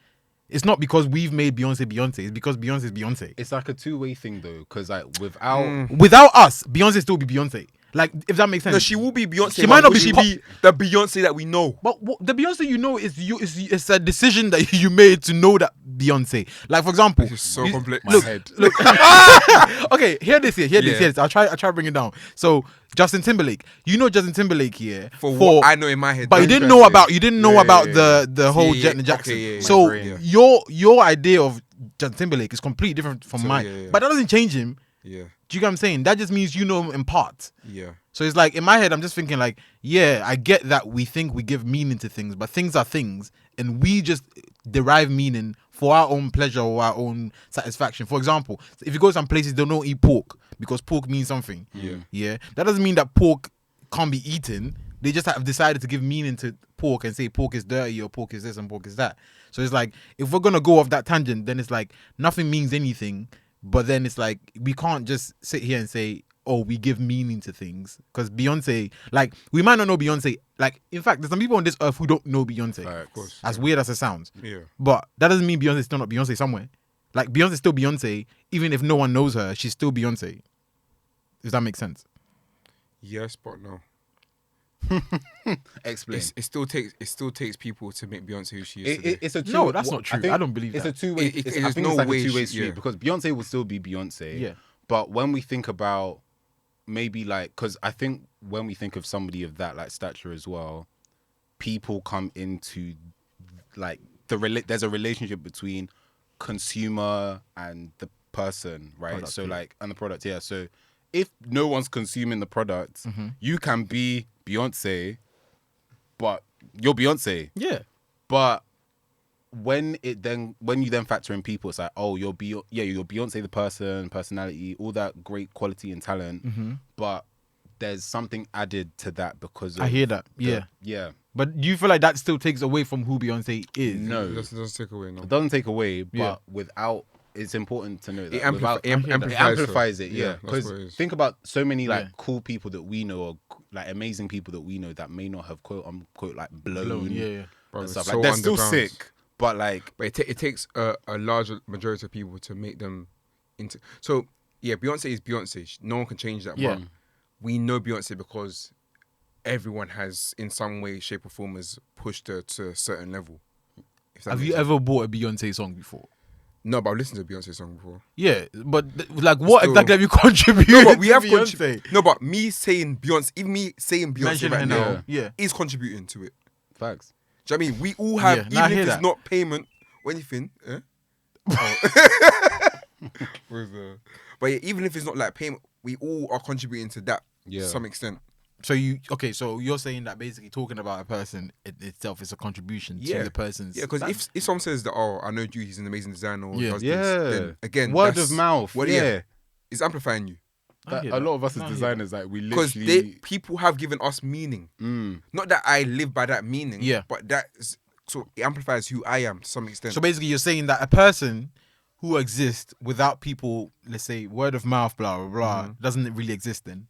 It's not because we've made Beyonce Beyonce. It's because Beyonce is Beyonce.
It's like a two-way thing though, because like without
us, Beyonce still be Beyonce. Like, if that makes sense.
No, she will be Beyonce.
She might not be
Will she
pop-
be the Beyonce that we know.
But the Beyonce you know is it's a decision that you made to know that Beyonce. Like, for example,
It's so complex.
Look,
My head.
look. Okay, hear this. I'll try to bring it down. So Justin Timberlake, you know Justin Timberlake here
For what I know in my head.
but you
that's
didn't
Beyonce.
know about
Yeah.
the whole
See,
Janet Jackson.
okay, yeah,
So
yeah.
your idea of Justin Timberlake is completely different from
So,
mine.
yeah.
But that doesn't change him.
Yeah,
Do you get what I'm saying? That just means you know him in part.
yeah.
So it's like in my head, I'm just thinking like, yeah, I get that we think we give meaning to things, but things are things, and we just derive meaning for our own pleasure or our own satisfaction. For example, if you go some places, they don't eat pork because pork means something. Yeah. That doesn't mean that pork can't be eaten. They just have decided to give meaning to pork and say pork is dirty or pork is this and pork is that. So it's like, if we're gonna go off that tangent, then it's like nothing means anything. But then it's like we can't just sit here and say, oh, we give meaning to things. Because Beyonce, like, we might not know Beyonce. Like, in fact, there's some people on this earth who don't know Beyonce.
Of
course.
As weird as it sounds.
Yeah.
But that doesn't mean Beyonce's still not Beyonce somewhere. Like, Beyonce's still Beyonce. Even if no one knows her, she's still Beyonce. Does that make sense?
Yes, but no.
Explain.
It still takes people to make Beyonce who she is.
It's a two.
No, that's not true.
think
I don't believe
it's
that.
a two-way.
It-
I
there's
think
no
it's like
way
a two-way
she-
street
yeah.
because Beyonce will still be Beyonce.
Yeah.
But when we think about maybe like, because I think when we think of somebody of that like stature as well, people come into like there's a relationship between consumer and the person, right?
Product,
so
yeah.
like, and the product, yeah. So if no one's consuming the product,
Mm-hmm.
you can be Beyonce, but you're Beyonce.
Yeah.
But when you then factor in people, it's like, oh, you're Beyonce the person, personality, all that great quality and talent, but there's something added to that because of
I hear that.
the-
Yeah.
yeah.
But do you feel like that still takes away from who Beyonce is?
No,
It doesn't take away. No.
it doesn't take away, but
Yeah.
without, it's important to know that
It
without,
amplifies
it,
her.
yeah.
that's
Because
what it is.
think about so many like
Yeah.
cool people that we know, or like amazing people that we know that may not have quote unquote like blown,
Yeah.
Bro,
and
it's
stuff.
so
Like they're still
underground.
sick, but like
But it takes a large majority of people to make them into. So yeah, Beyonce is Beyonce. No one can change that.
Yeah.
But we know Beyonce because everyone has, in some way, shape, or form, has pushed her to a certain level. If that
Have
makes
you
sense.
ever bought a Beyonce song before?
No, but I've listened to a Beyonce song before.
Yeah, but like, what
Still-
exactly have you contributed?
No, but we
to
have
Beyonce.
No, but me saying Beyonce, even me saying Beyonce
Mention
right
her
now,
now. Yeah.
is contributing to it.
facts.
Do you know what I mean? We all have,
Yeah, nah, I
even
hear
if it's
that.
not payment or anything. Eh? Where's the- But yeah, even if it's not like payment, we all are contributing to that
Yeah.
to some extent.
So so you're saying that basically talking about a person itself is a contribution
Yeah.
to the person's.
Yeah, because
That-
if someone says that, oh, I know Jude, he's an amazing designer, or
Yeah.
does
Yeah.
this, then again,
Word
that's-
of mouth.
Well,
yeah.
it's amplifying you
I
That,
hear
a
that.
lot of us
I
as
hear
designers, like we
because
literally.
people have given us meaning. Not that I live by that meaning,
Yeah.
but so it amplifies who I am to some extent.
So basically, you're saying that a person who exists without people, let's say word of mouth, blah blah blah, doesn't really exist then.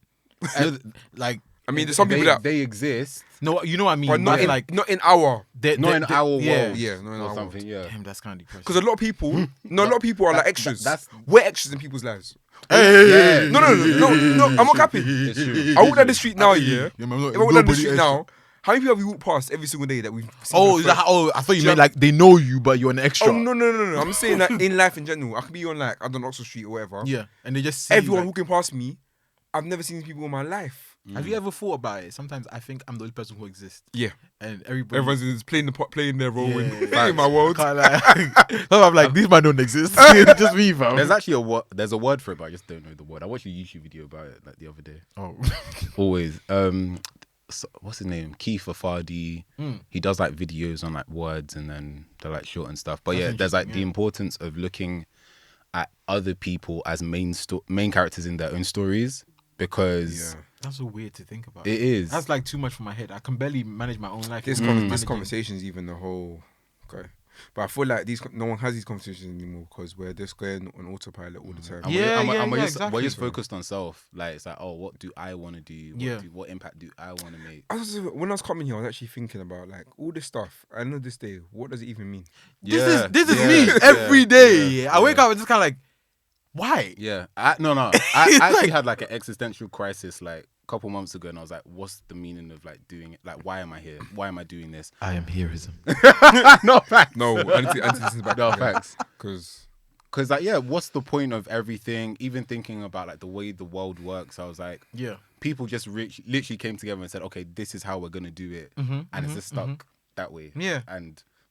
Like,
I mean, there's some people that,
they exist,
no, you know what I mean?
but not
Like,
in,
like
not in our.
not in our world,
yeah.
Yeah, not in
or
our
something.
world.
Yeah,
Damn, that's kind of depressing.
Because a lot of people, a lot of people are like extras.
that's-
We're extras in people's lives.
yeah.
No, I'm not capping.
It's true.
I walk down the street now, yeah.
Yeah, man,
If I walk down the street now, how many people have we walked past every single day that we've seen?
Oh,
for
is
the
that, oh, I thought you
Do you
meant
have-
like they know you, but you're an extra.
Oh no! I'm saying that in life in general, I could be on like I don't know Oxford Street or whatever.
Yeah, and they just see
Everyone
like-
walking past me, I've never seen these people in my life.
Have you ever thought about it? Sometimes I think I'm the only person who exists,
Yeah,
and everybody.
everyone's is playing their role
Yeah.
in my world.
Can't lie. So I'm like, these man don't exist. Just me, fam.
There's actually there's a word for it, but I just don't know the word. I watched a YouTube video about it like the other day.
Oh,
Always. What's his name? Keith Afadi. He does like videos on like words and then they're like short and stuff. But
That's
yeah, there's like the
interesting,
importance of looking at other people as main characters in their own stories because
Yeah,
that's so weird to think about.
it is.
That's like too much for my head. I can barely manage my own life.
this
Managing-
conversation is even the whole. Okay, but I feel like no one has these conversations anymore because we're just going on autopilot all the time.
And
Yeah,
we're, and we're
yeah,
just,
exactly.
we're just focused on self. Like it's like, oh, what do I want to do?
Yeah.
What impact do I want to make?
When I was coming here, I was actually thinking about like all this stuff. I know this day. What does it even mean?
This is
Yeah,
me
yeah,
every day.
yeah,
I wake
yeah.
up and just kind of like, why?
Yeah, I actually had like an existential crisis like couple months ago, and I was like, what's the meaning of like doing it? Like, why am I here? Why am I doing this?
I am hereism.
No facts.
No, I need to listen back.
No facts.
Because
like, yeah, what's the point of everything? Even thinking about like the way the world works, I was like,
Yeah.
people just literally came together and said, okay, this is how we're gonna do it, and it's just stuck that way.
Yeah.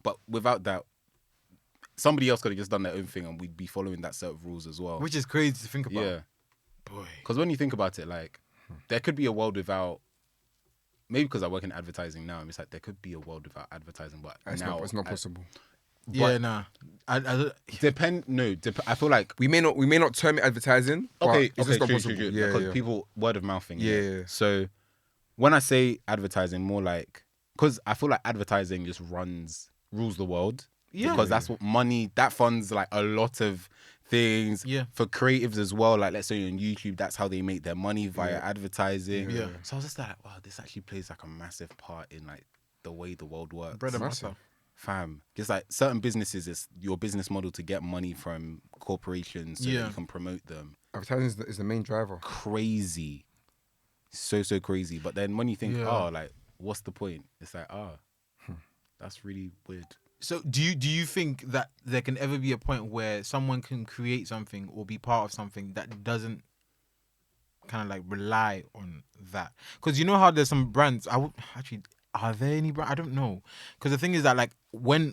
But without that, somebody else could have just done their own thing, and we'd be following that set of rules as well.
Which is crazy to think about.
Yeah.
Boy.
Because when you think about it, like, there could be a world without. Maybe because I work in advertising now, it's like there could be a world without advertising, but
it's not possible.
Yeah, nah. I
feel like
we may not term it advertising.
okay,
but it's just not
true,
possible.
true.
Yeah,
Because
yeah.
people word of mouth thing.
Yeah.
So when I say advertising, more like, because I feel like advertising just rules the world.
Yeah.
Because that's what money that funds like a lot of things.
Yeah.
For creatives as well. Like, let's say on YouTube, that's how they make their money via advertising.
Yeah.
So I was just like, wow, this actually plays like a massive part in like the way the world works.
bread and
Massive.
butter.
Fam, just like certain businesses, it's your business model to get money from corporations so that you can promote them.
Advertising is the main driver.
Crazy, so crazy. But then when you think,
Yeah.
oh, like, what's the point? It's like, that's really weird.
So do you think that there can ever be a point where someone can create something or be part of something that doesn't kind of like rely on that? Because you know how there's some brands. Are there any brands? I don't know. Because the thing is that like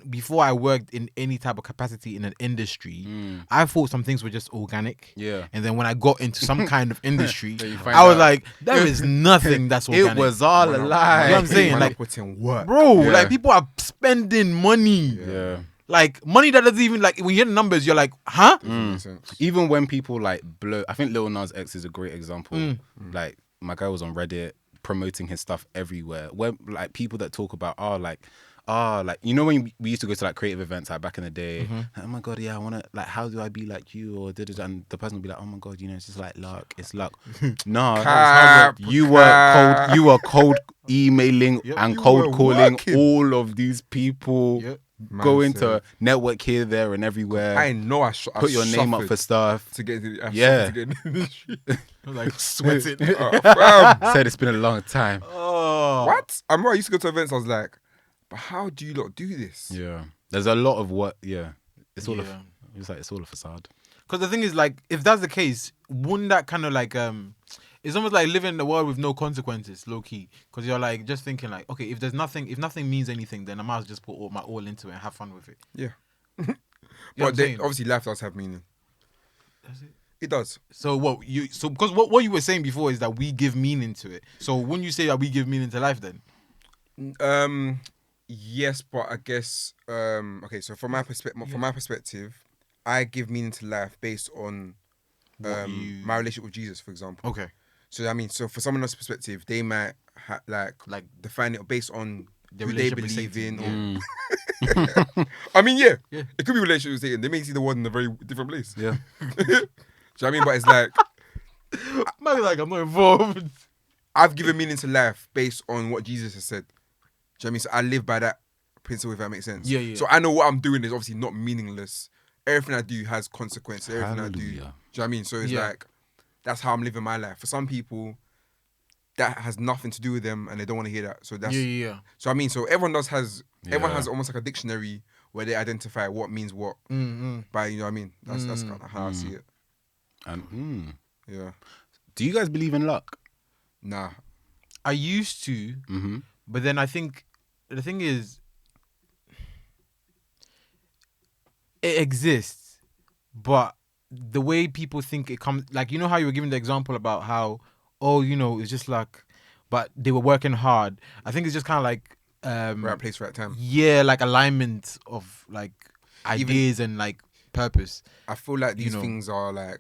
before I worked in any type of capacity in an industry, I thought some things were just organic.
Yeah.
And then when I got into some kind of industry,
Then you find
I was
out.
like, there is nothing that's organic.
It was all a lie.
You know what I'm saying?
Man,
Like,
put in work.
bro,
Yeah.
like people are spending money.
Yeah.
Like money that doesn't even like when you hear the numbers, you're like, huh?
Makes sense.
Even when people like blow, I think Lil Nas X is a great example. Like, my guy was on Reddit promoting his stuff everywhere. Where like people that talk about like you know when we used to go to like creative events like back in the day. Oh my god, yeah, I wanna like, how do I be like you, or and the person would be like, oh my god, you know, it's just like luck, it's luck. No,
Cap,
you were cold emailing and
you
cold
were
calling
working.
all of these people.
Yep.
Going
Man,
to network here, there, and everywhere.
I know I
Put your name up
suffered
for stuff.
to get into
Yeah.
to get into the industry.
Like sweating.
Fam.
Said it's been a long time.
Oh.
What? I remember I used to go to events. I was like, but how do you lot do this?
Yeah, there's a lot of what. Yeah, it's all
Yeah.
it's all a facade.
Because the thing is, like, if that's the case, wouldn't that kind of like it's almost like living in a world with no consequences, low key. Because you're like just thinking like, okay, if nothing means anything, then I might as well just put my all into it and have fun with it.
Yeah.
You know what
But
I'm saying?
obviously, life does have meaning.
Does it?
It does.
So because what you were saying before is that we give meaning to it. So wouldn't you say that we give meaning to life then?
Yes, but I guess okay. So from my perspective, I give meaning to life based on my relationship with Jesus, for example.
Okay.
So I mean, so for someone else's perspective, they might like define it based on
The
who they
relationship with
believe
Satan,
in. Or... I mean, yeah, it could be relationship with Satan. They may see the world in a very different place.
Yeah.
Do you know what I mean? But it's like
Maybe like I'm not involved.
I've given meaning to life based on what Jesus has said. Do you know what I mean? So I live by that principle, if that makes sense.
Yeah.
So I know what I'm doing is obviously not meaningless. Everything I do has consequences. Everything I do. Do you
Hallelujah.
know what I mean? So it's like, that's how I'm living my life. For some people, that has nothing to do with them and they don't want to hear that. So that's...
Yeah.
So I mean, so everyone has
Yeah.
almost like a dictionary where they identify what means what by, you know what I mean? That's kind of how I see it.
And
Yeah.
do you guys believe in luck?
Nah.
I used to, but then I think the thing is, it exists, but the way people think it comes, like, you know how you were giving the example about how, it's just like, but they were working hard. I think it's just kind of like,
Right place, right time.
yeah, like alignment of like ideas and like purpose.
I feel like these
know.
things are like,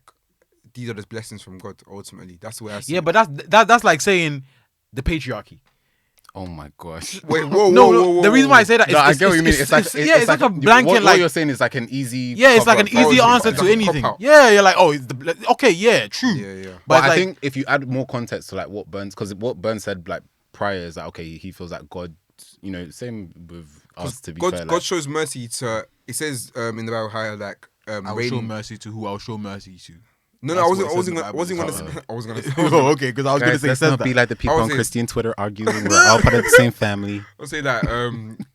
these are just blessings from God, ultimately. That's the way I see
Yeah,
it.
but that's like saying the patriarchy.
Oh my gosh.
Wait, whoa.
The reason why I say that is
No, I get what you mean. It's like
a blanket.
What
like
you're saying is like an easy.
yeah, it's like an
cover-up.
easy
Oh,
answer
it's
to
like a
anything.
cop-out.
Yeah, you're like, okay, yeah, true.
Yeah.
But
it's
I
like,
think if you add more context to like what Berns, because what Berns said like prior is that okay, he feels like God, same with us to be fair.
God shows mercy to, it says in the Bible how like
I will show mercy to who I'll show mercy to.
No,
That's
I
what it
wasn't
says in
gonna.
the
I
Bible.
wasn't gonna.
Oh, okay, because I was gonna
Guys,
say
let's
says
not
that.
be like the people
I was
on
saying-
Christian Twitter arguing. We're all part of the same family.
I'll say that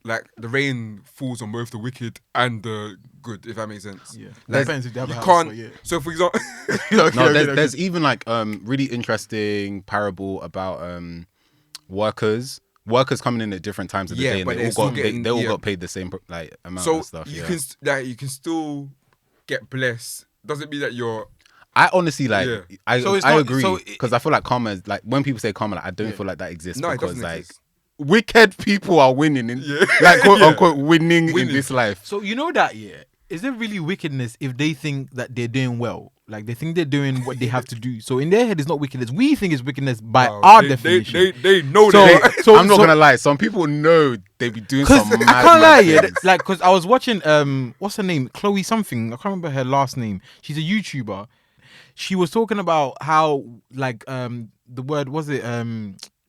like the rain falls on both the wicked and the good, if that makes sense.
Yeah,
Like,
depends if they have a
you
house.
can't.
But yeah.
So for example,
No, there's even like really interesting parable about workers coming in at different times of the
Yeah,
day, and
but
they
they're
all
still
got
getting-
they all
yeah.
got paid the same like amount
so
of stuff.
you
Yeah.
can still get blessed. Doesn't mean that you're.
I honestly like
Yeah.
I
So it's
I
not-
agree
so
because I feel like karma is like when people say karma, like, I don't
Yeah.
feel like that exists
No, it
because
doesn't
like
exist.
wicked people are winning in
Yeah.
like quote
Yeah.
unquote winning in
Winning.
this life.
So you know that, yeah. Is there really wickedness if they think that they're doing well? Like they think they're doing what they have to do. So in their head, it's not wickedness. We think it's wickedness by
Wow,
our
they
definition.
they know
So-
that.
so-
I'm not gonna lie. Some people know they be doing
Cause
some
I
mad,
can't lie,
mad
yeah.
things.
Like, cause I was watching what's her name, Chloe something. I can't remember her last name. She's a YouTuber. She was talking about how like the word was it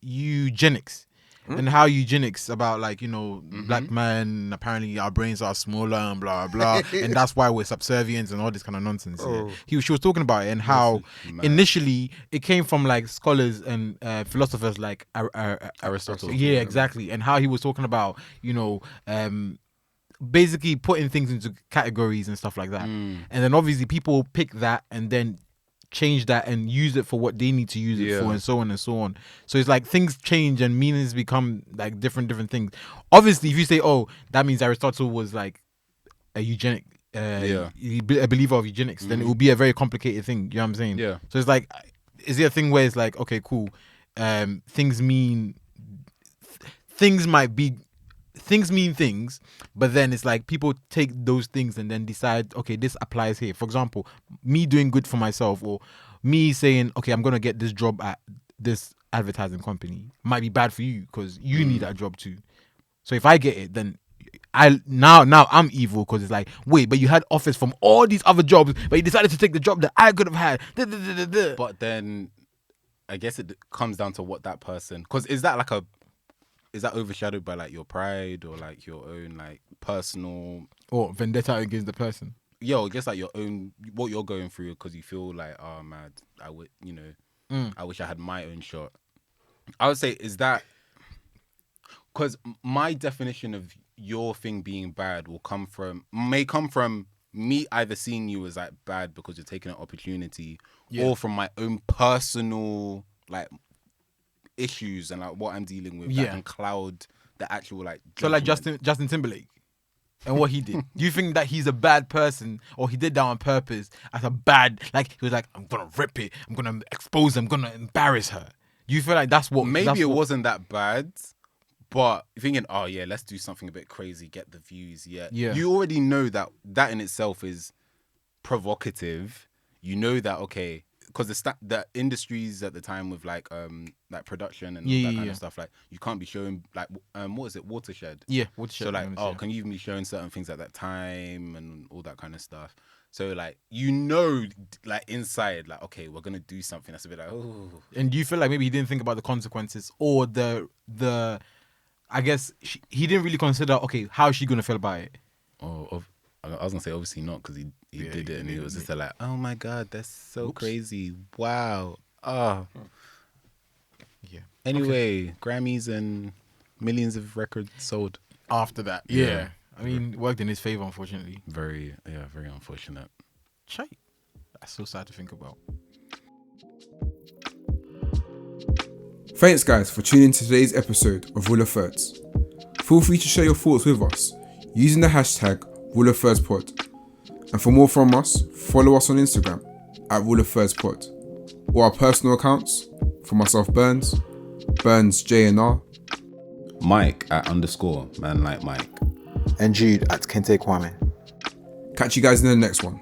eugenics. And how eugenics about like, you know, black men, apparently our brains are smaller and blah blah, and that's why we're subservient and all this kind of nonsense.
Oh.
Yeah. She was talking about it and how
mad.
initially it came from like scholars and philosophers like
Aristotle.
Yeah, exactly. And how he was talking about, you know, basically putting things into categories and stuff like that. And then obviously people pick that and then change that and use it for what they need to use it
Yeah.
for, and so on and so on. So it's like things change and meanings become like different things. Obviously, if you say, oh, that means Aristotle was like a eugenic a believer of eugenics, then it will be a very complicated thing. You know what I'm saying?
Yeah.
So it's like, is there a thing where it's like, okay, cool, things mean things, but then it's like people take those things and then decide, okay, this applies here. For example, me doing good for myself, or me saying, okay, I'm gonna get this job at this advertising company, might be bad for you because you need that job too. So if I get it, then now I'm evil because it's like, wait, but you had offers from all these other jobs, but you decided to take the job that I could have had.
But then I guess it comes down to what that person, because is that overshadowed by like your pride or like your own like personal
or vendetta against the person.
Just like your own, what you're going through, because you feel like, oh man, I would, I wish I had my own shot. I would say, is that because my definition of your thing being bad may come from me either seeing you as like bad because you're taking an opportunity, or from my own personal like issues and like what I'm dealing with that can cloud the actual like
So like
judgment.
Justin Timberlake and what he did. Do you think that he's a bad person, or he did that on purpose as a bad, like he was like, I'm gonna rip it, I'm gonna expose her, I'm gonna embarrass her? Do you feel like that's what
Maybe it wasn't that bad, but you're thinking, oh yeah, let's do something a bit crazy, get the views. Yeah. You already know that in itself is provocative. You know that, okay, because the industries at the time with like production and all that kind of stuff, like you can't be showing like what is it, Watershed?
Yeah, Watershed.
So like, can you even be showing certain things at that time and all that kind of stuff? So like, like inside, like, okay, we're gonna do something that's a bit like, oh.
And do you feel like maybe he didn't think about the consequences, or the I guess he didn't really consider, okay, how is she gonna feel about it?
Oh, I was gonna say obviously not, because he did it and he was just like, oh my god, that's so crazy, wow, oh.
Yeah.
Anyway, Grammys and millions of records sold
After that, I mean, it worked in his favor, unfortunately.
Very unfortunate.
Chai. That's so sad to think about.
Thanks, guys, for tuning in to today's episode of Rule of Thirds. Feel free to share your thoughts with us using the hashtag Rule of Thirds Pod. And for more from us, follow us on Instagram at Rule of Thirds Pod, or our personal accounts for myself, Berns JNR,
Mike at _ man like Mike.
And Jude at Kente Kwame.
Catch you guys in the next one.